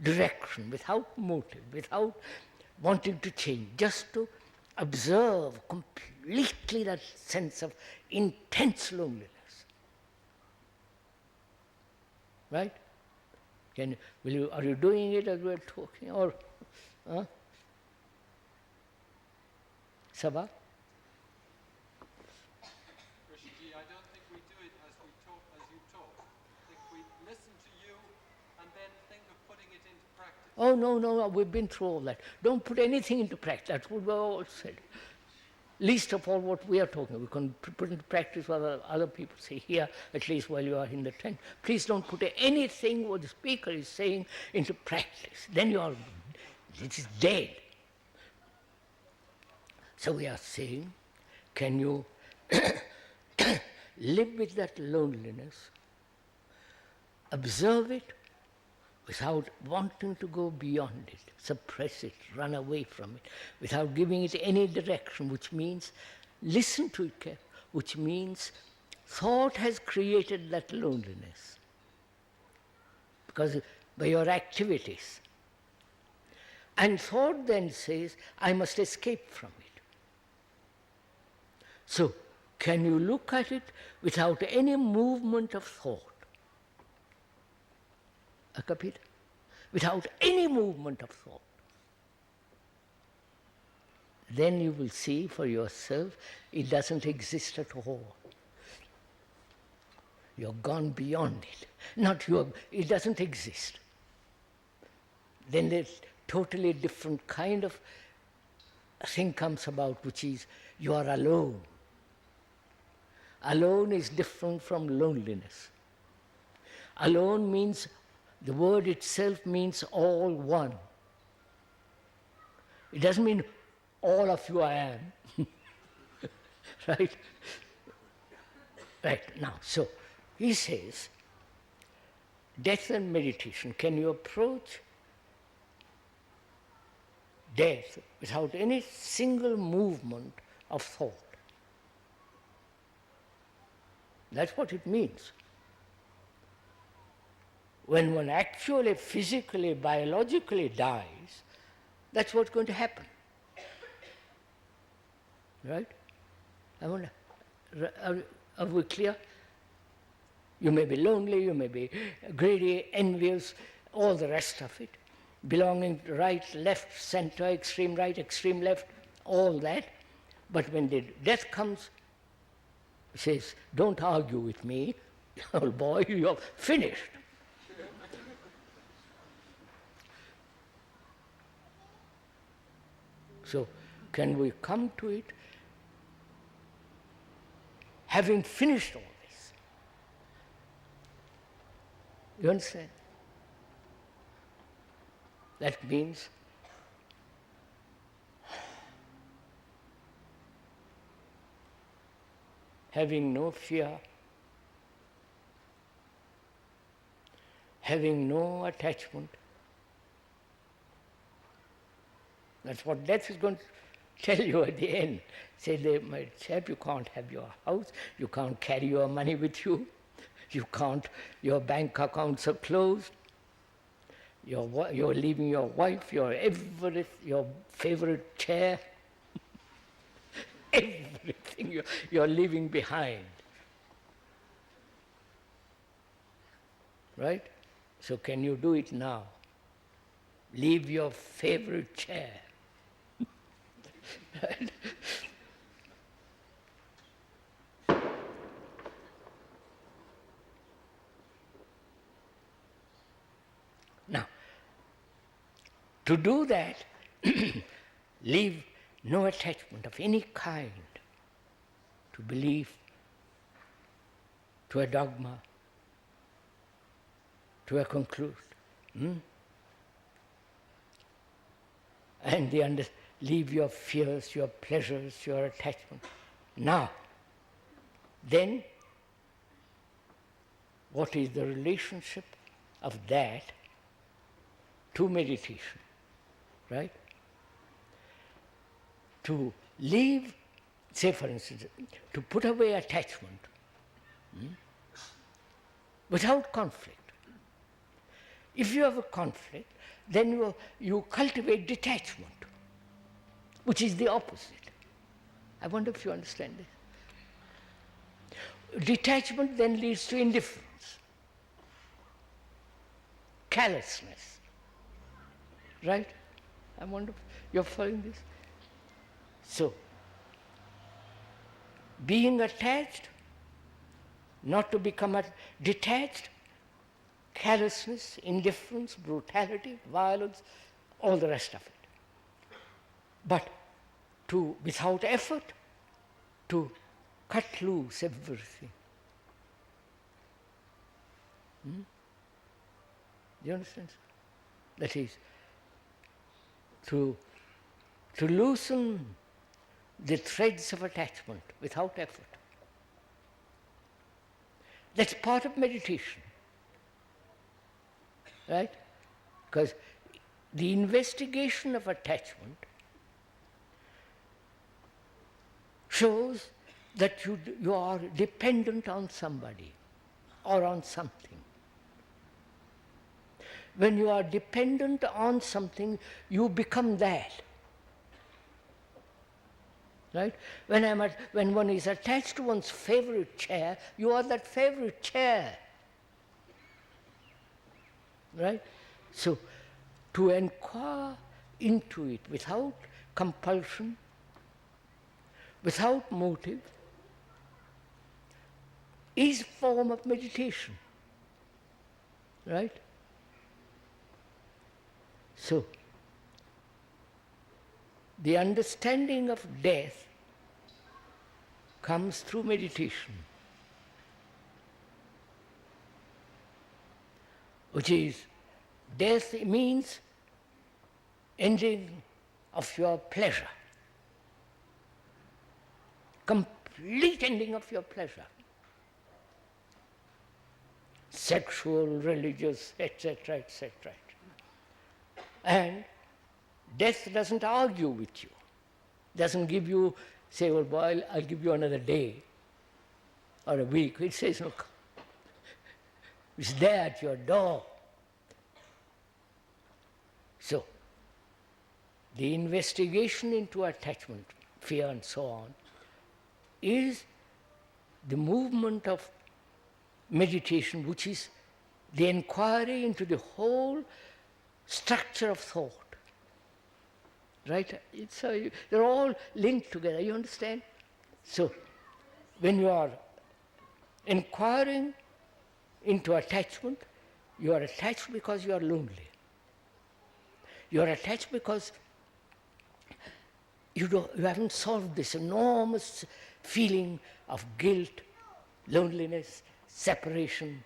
direction, without motive, without wanting to change, just to observe completely that sense of intense loneliness. Right? Are you doing it as we're talking? Or, Sabha? Krishnaji, I don't think we do it as you talk. I think we listen to you and then think of putting it into practice. Oh, no, we've been through all that. Don't put anything into practice. That's what we all said. Least of all what we are talking. We can put into practice what other people say here, at least while you are in the tent. Please don't put anything what the speaker is saying into practice. Then it is dead. So we are saying, can you live with that loneliness, observe it, without wanting to go beyond it, suppress it, run away from it, without giving it any direction, which means listen to it carefully, which means thought has created that loneliness. Because by your activities. And thought then says, I must escape from it. So, can you look at it without any movement of thought? Capite? Without any movement of thought. Then you will see for yourself it doesn't exist at all. You're gone beyond it. It doesn't exist. Then there's totally different kind of thing comes about, which is you are alone. Alone is different from loneliness. Alone means, the word itself means all one. It doesn't mean all of you I am. Right? Right, now, so he says, death and meditation, can you approach death without any single movement of thought? That's what it means. When one actually, physically, biologically dies, that's what's going to happen. Right? Are we clear? You may be lonely, you may be greedy, envious, all the rest of it, belonging to right, left, center, extreme right, extreme left, all that. But when the death comes, he says, don't argue with me, old boy, you're finished. So, can we come to it having finished all this? You understand? That means having no fear, having no attachment. That's what death is going to tell you at the end. Say, my chap, you can't have your house, you can't carry your money with you, your bank accounts are closed, you're leaving your wife, your favorite chair, everything you're leaving behind. Right? So can you do it now? Leave your favorite chair. Right? Now, to do that, leave no attachment of any kind to belief, to a dogma, to a conclusion. And leave your fears, your pleasures, your attachment. Now, then, what is the relationship of that to meditation, right? To leave, say for instance, to put away attachment without conflict. If you have a conflict, then you cultivate detachment, which is the opposite. I wonder if you understand this. Detachment then leads to indifference, callousness, right? I wonder if you're following this. So, being attached, not to become detached, callousness, indifference, brutality, violence, all the rest of it. But to, without effort, to cut loose everything. Do you understand? That is, to loosen the threads of attachment without effort. That's part of meditation, right? Because the investigation of attachment shows that you are dependent on somebody or on something. When you are dependent on something, you become that. Right? When one is attached to one's favorite chair, you are that favorite chair. Right? So, to inquire into it without compulsion, without motive, is a form of meditation. Right? So, the understanding of death comes through meditation, which is, death means ending of your pleasure, complete ending of your pleasure, sexual, religious, etc., etc. And death doesn't argue with you, doesn't give you, say, well, boy, I'll give you another day or a week. It says, look, it's there at your door. So, the investigation into attachment, fear and so on, is the movement of meditation, which is the inquiry into the whole structure of thought. Right? They're all linked together, you understand? So, when you are inquiring into attachment, you are attached because you are lonely. You are attached because you haven't solved this enormous feeling of guilt, loneliness, separation,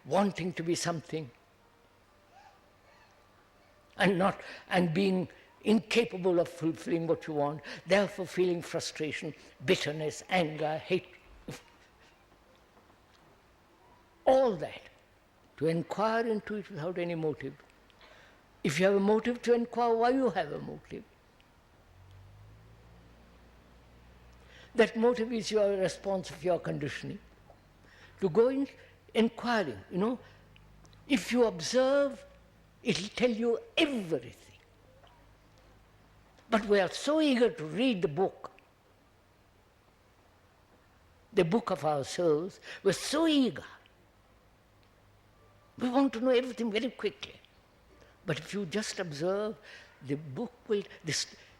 wanting to be something, and being incapable of fulfilling what you want, therefore feeling frustration, bitterness, anger, hate. All that, to inquire into it without any motive. If you have a motive to inquire, why you have a motive? That motive is your response of your conditioning. To go in inquiring, if you observe, it will tell you everything. But we are so eager to read the book of our souls. We're so eager. We want to know everything very quickly. But if you just observe, the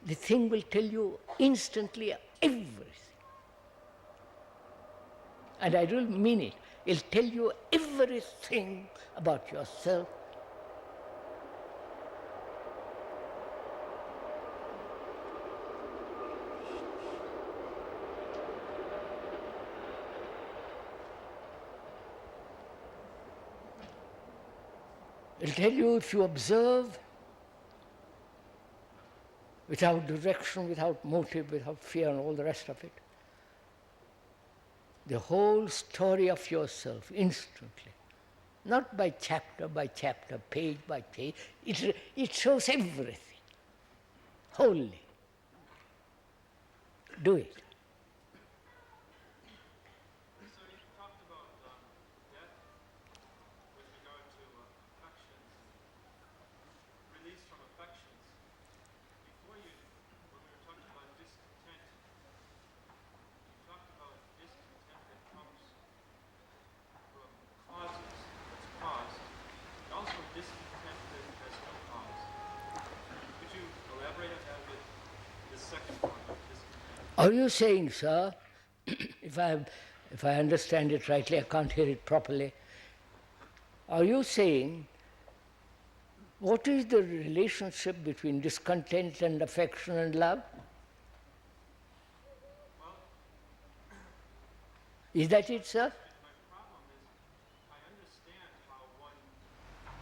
thing will tell you instantly everything. And I really mean it. It'll tell you everything about yourself. It'll tell you, if you observe without direction, without motive, without fear and all the rest of it. The whole story of yourself instantly, not by chapter, page by page. It shows everything, wholly. Do it. So you talked about death with regard to affections, release from affections. Before you, when we were talking about discontent, you talked about discontent that comes from causes, that's caused, and also discontent that has no cause. Could you elaborate on that with the second form of discontent? Are you saying, sir, if I understand it rightly, I can't hear it properly, are you saying what is the relationship between discontent and affection and love? Is that it, sir? My problem is, I understand how one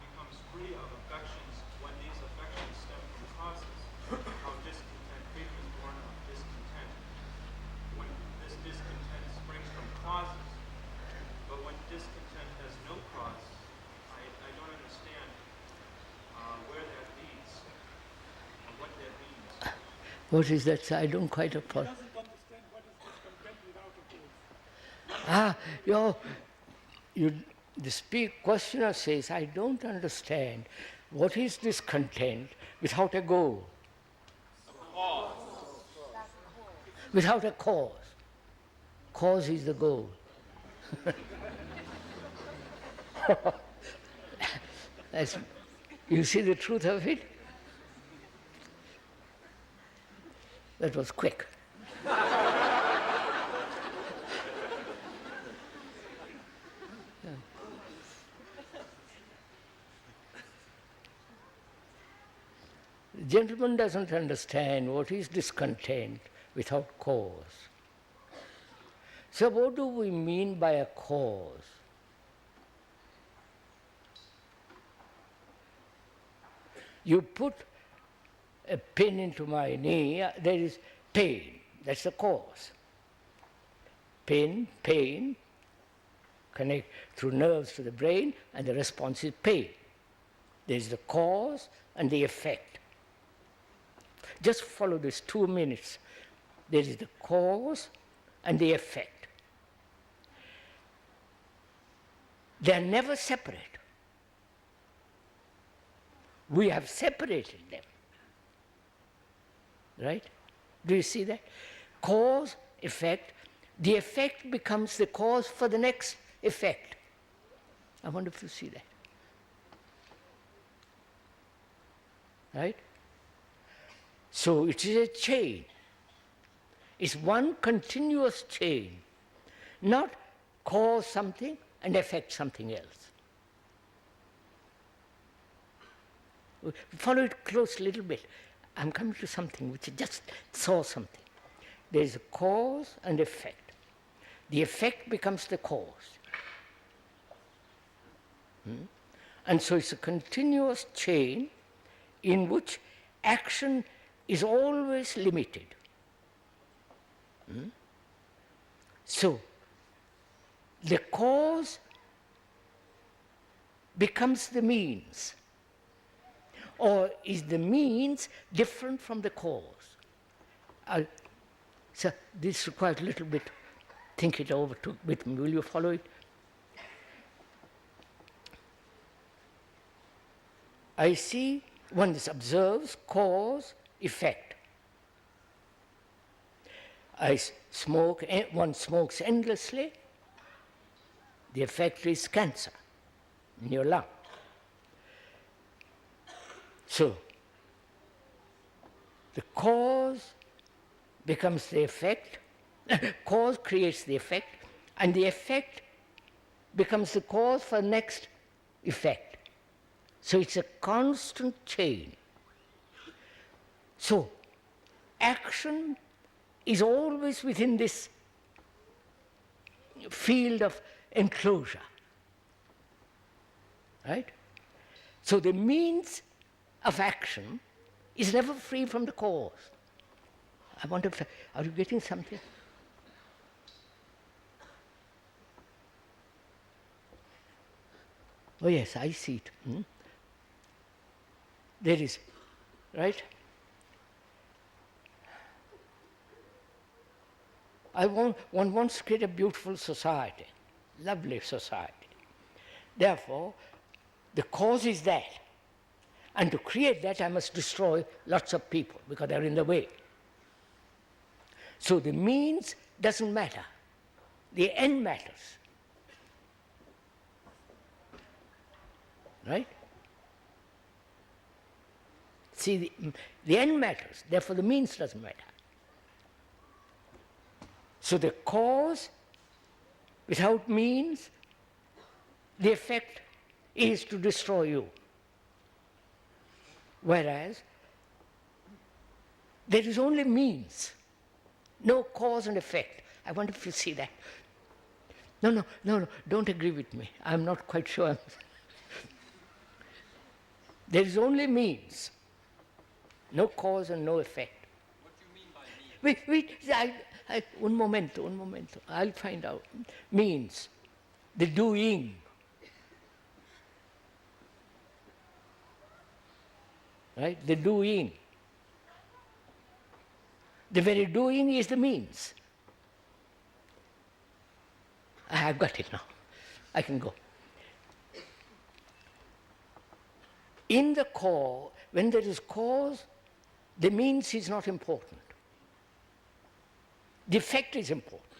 becomes free of affections when these affections stem from causes. How discontent, freedom is born of discontent. When this discontent springs from causes, but when discontent has no cause, I don't understand where that leads and what that means. What is that, sir? I don't quite appreciate. Doesn't understand what is discontent without a cause. The questioner says, I don't understand what is discontent without a goal, without a cause. Cause is the goal. You see the truth of it? That was quick. The gentleman doesn't understand what is discontent without cause. So what do we mean by a cause? You put a pin into my knee, there is pain. That's the cause. Pain, connect through nerves to the brain, and the response is pain. There is the cause and the effect. Just follow this 2 minutes. There is the cause and the effect. They are never separate. We have separated them. Right? Do you see that? Cause, effect. The effect becomes the cause for the next effect. I wonder if you see that. Right? So it is a chain. It's one continuous chain, not cause something and affect something else. Follow it close a little bit. I'm coming to something which I just saw something. There is a cause and effect. The effect becomes the cause. And so it's a continuous chain in which action is always limited. So, the cause becomes the means, or is the means different from the cause? So this requires a little bit, think it over with me. Will you follow it? I see, one observes cause, effect. One smokes endlessly, the effect is cancer in your lung. So, the cause becomes the effect, cause creates the effect, and the effect becomes the cause for the next effect. So it's a constant chain. So, action is always within this field of enclosure. Right? So the means of action is never free from the cause. I wonder if, are you getting something? Oh yes, I see it. There is, right? One wants to create a beautiful society, lovely society. Therefore, the cause is that. And to create that, I must destroy lots of people because they're in the way. So the means doesn't matter. The end matters. Right? See, the end matters, therefore the means doesn't matter. So the cause without means, the effect is to destroy you. Whereas there is only means, no cause and effect. I wonder if you see that. No, don't agree with me. I'm not quite sure. There is only means, no cause and no effect. What do you mean by means? Wait, un momento. I'll find out. Means, the doing. Right? The doing. The very doing is the means. I've got it now. I can go. In the core, when there is cause, the means is not important. The effect is important.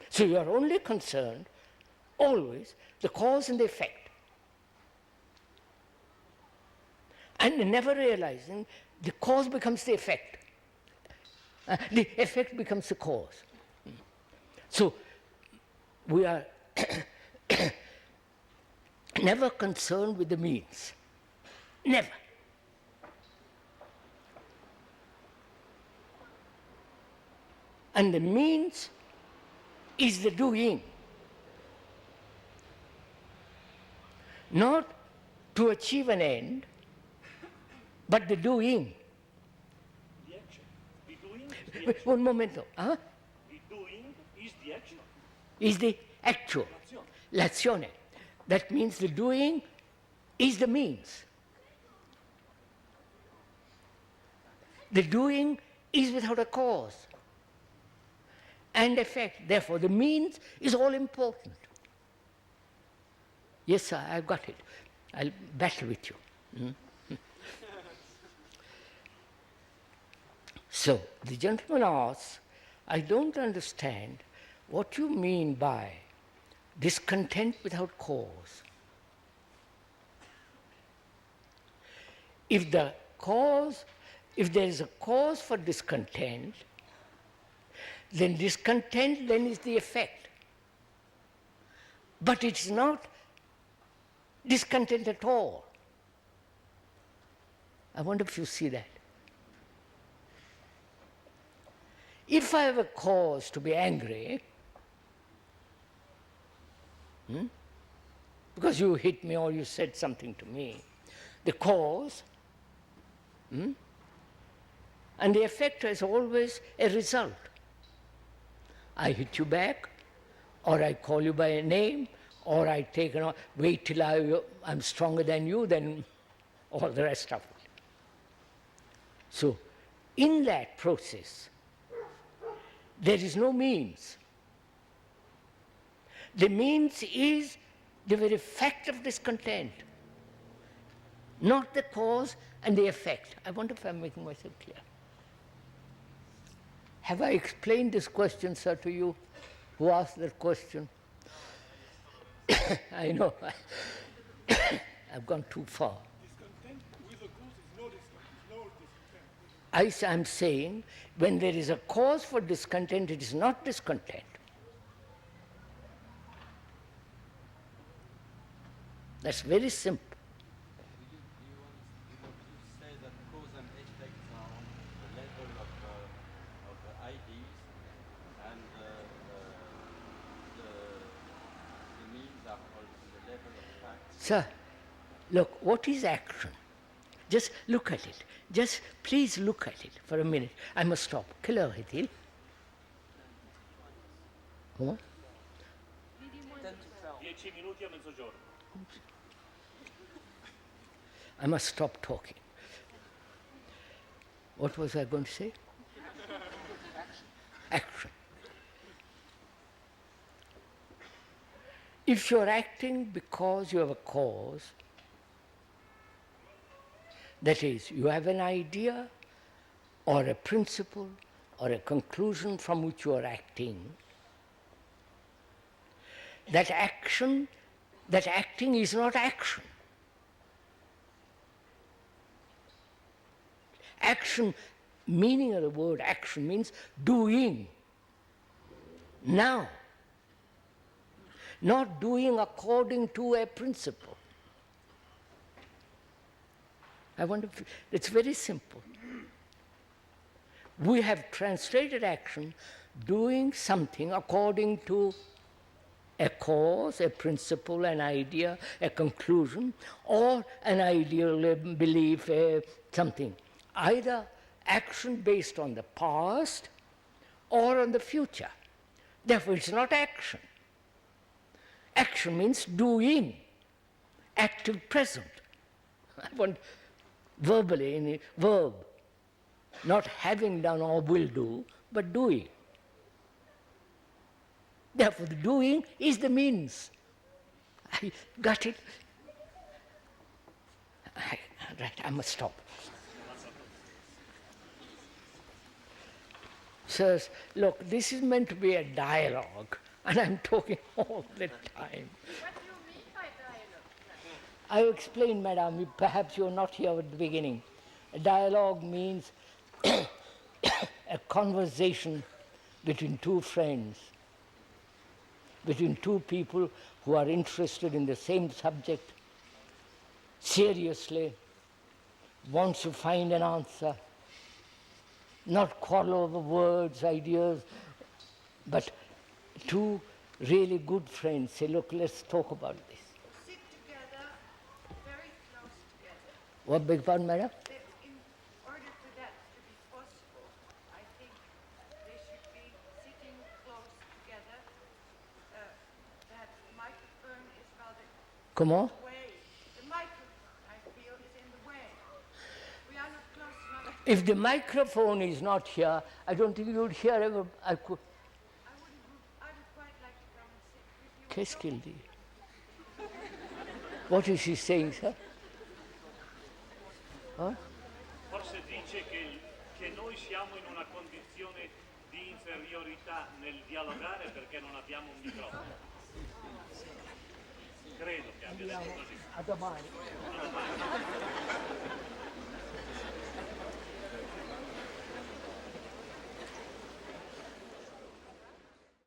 So you are only concerned, always, the cause and the effect. And never realizing the cause becomes the effect. The effect becomes the cause. So we are never concerned with the means. Never. And the means is the doing. Not to achieve an end, but the doing. The action. The doing is the action. Un momento. Huh? The doing is the action. Is the actual. L'azione. That means the doing is the means. The doing is without a cause and effect. Therefore, the means is all important. Yes, sir, I've got it. I'll battle with you. So, the gentleman asks, I don't understand what you mean by discontent without cause. If there is a cause for discontent, then discontent then is the effect. But it's not discontent at all. I wonder if you see that. If I have a cause to be angry, because you hit me or you said something to me, the cause and the effect is always a result. I hit you back, or I call you by a name, or I take wait till I'm stronger than you, then all the rest of it. So, in that process, there is no means. The means is the very fact of discontent, not the cause and the effect. I wonder if I'm making myself clear. Have I explained this question, sir, to you who asked that question? I know. I've gone too far. Discontent with a cause is no discontent. I'm saying when there is a cause for discontent, it is not discontent. That's very simple. You say that cause and effect are on the level of the ideas, and the means are on the level of facts. Sir, Look, what is action? Just look at it. Just please look at it for a minute. I must stop. Killer Hitil. Come 10 minuti a mezzogiorno. I must stop talking. What was I going to say? Action. If you're acting because you have a cause, that is, you have an idea or a principle or a conclusion from which you are acting, that acting is not action. Action, meaning of the word action means doing now, not doing according to a principle. I wonder if it's very simple. We have translated action, doing something according to a cause, a principle, an idea, a conclusion, or an ideal, a belief, something. Either action based on the past or on the future. Therefore, it's not action. Action means doing, active present. I want verbally in a verb, not having done or will do, but doing. Therefore, the doing is the means. I got it? Right, I must stop. Says, look, this is meant to be a dialogue, and I'm talking all the time. What do you mean by dialogue? I explained, madam, perhaps you're not here at the beginning. A dialogue means a conversation between two friends, between two people who are interested in the same subject, seriously, wants to find an answer, not quarrel over words, ideas, but two really good friends say, look, let's talk about this. Sit together, very close together. What, beg pardon, madam? That in order for that to be possible, I think they should be sitting close together. That the microphone is rather Comment? way. The microphone, I feel, is in the way. We are not close enough. If the microphone is not here, I don't think you would hear ever. I could. I would quite like to come and sit with you. Qu'est-ce qu'il dit? What is he saying, sir? Huh? Forse dice che noi siamo in una condizione di inferiorità nel dialogare perché non abbiamo un microfono. Credo che abbia detto così. A domani.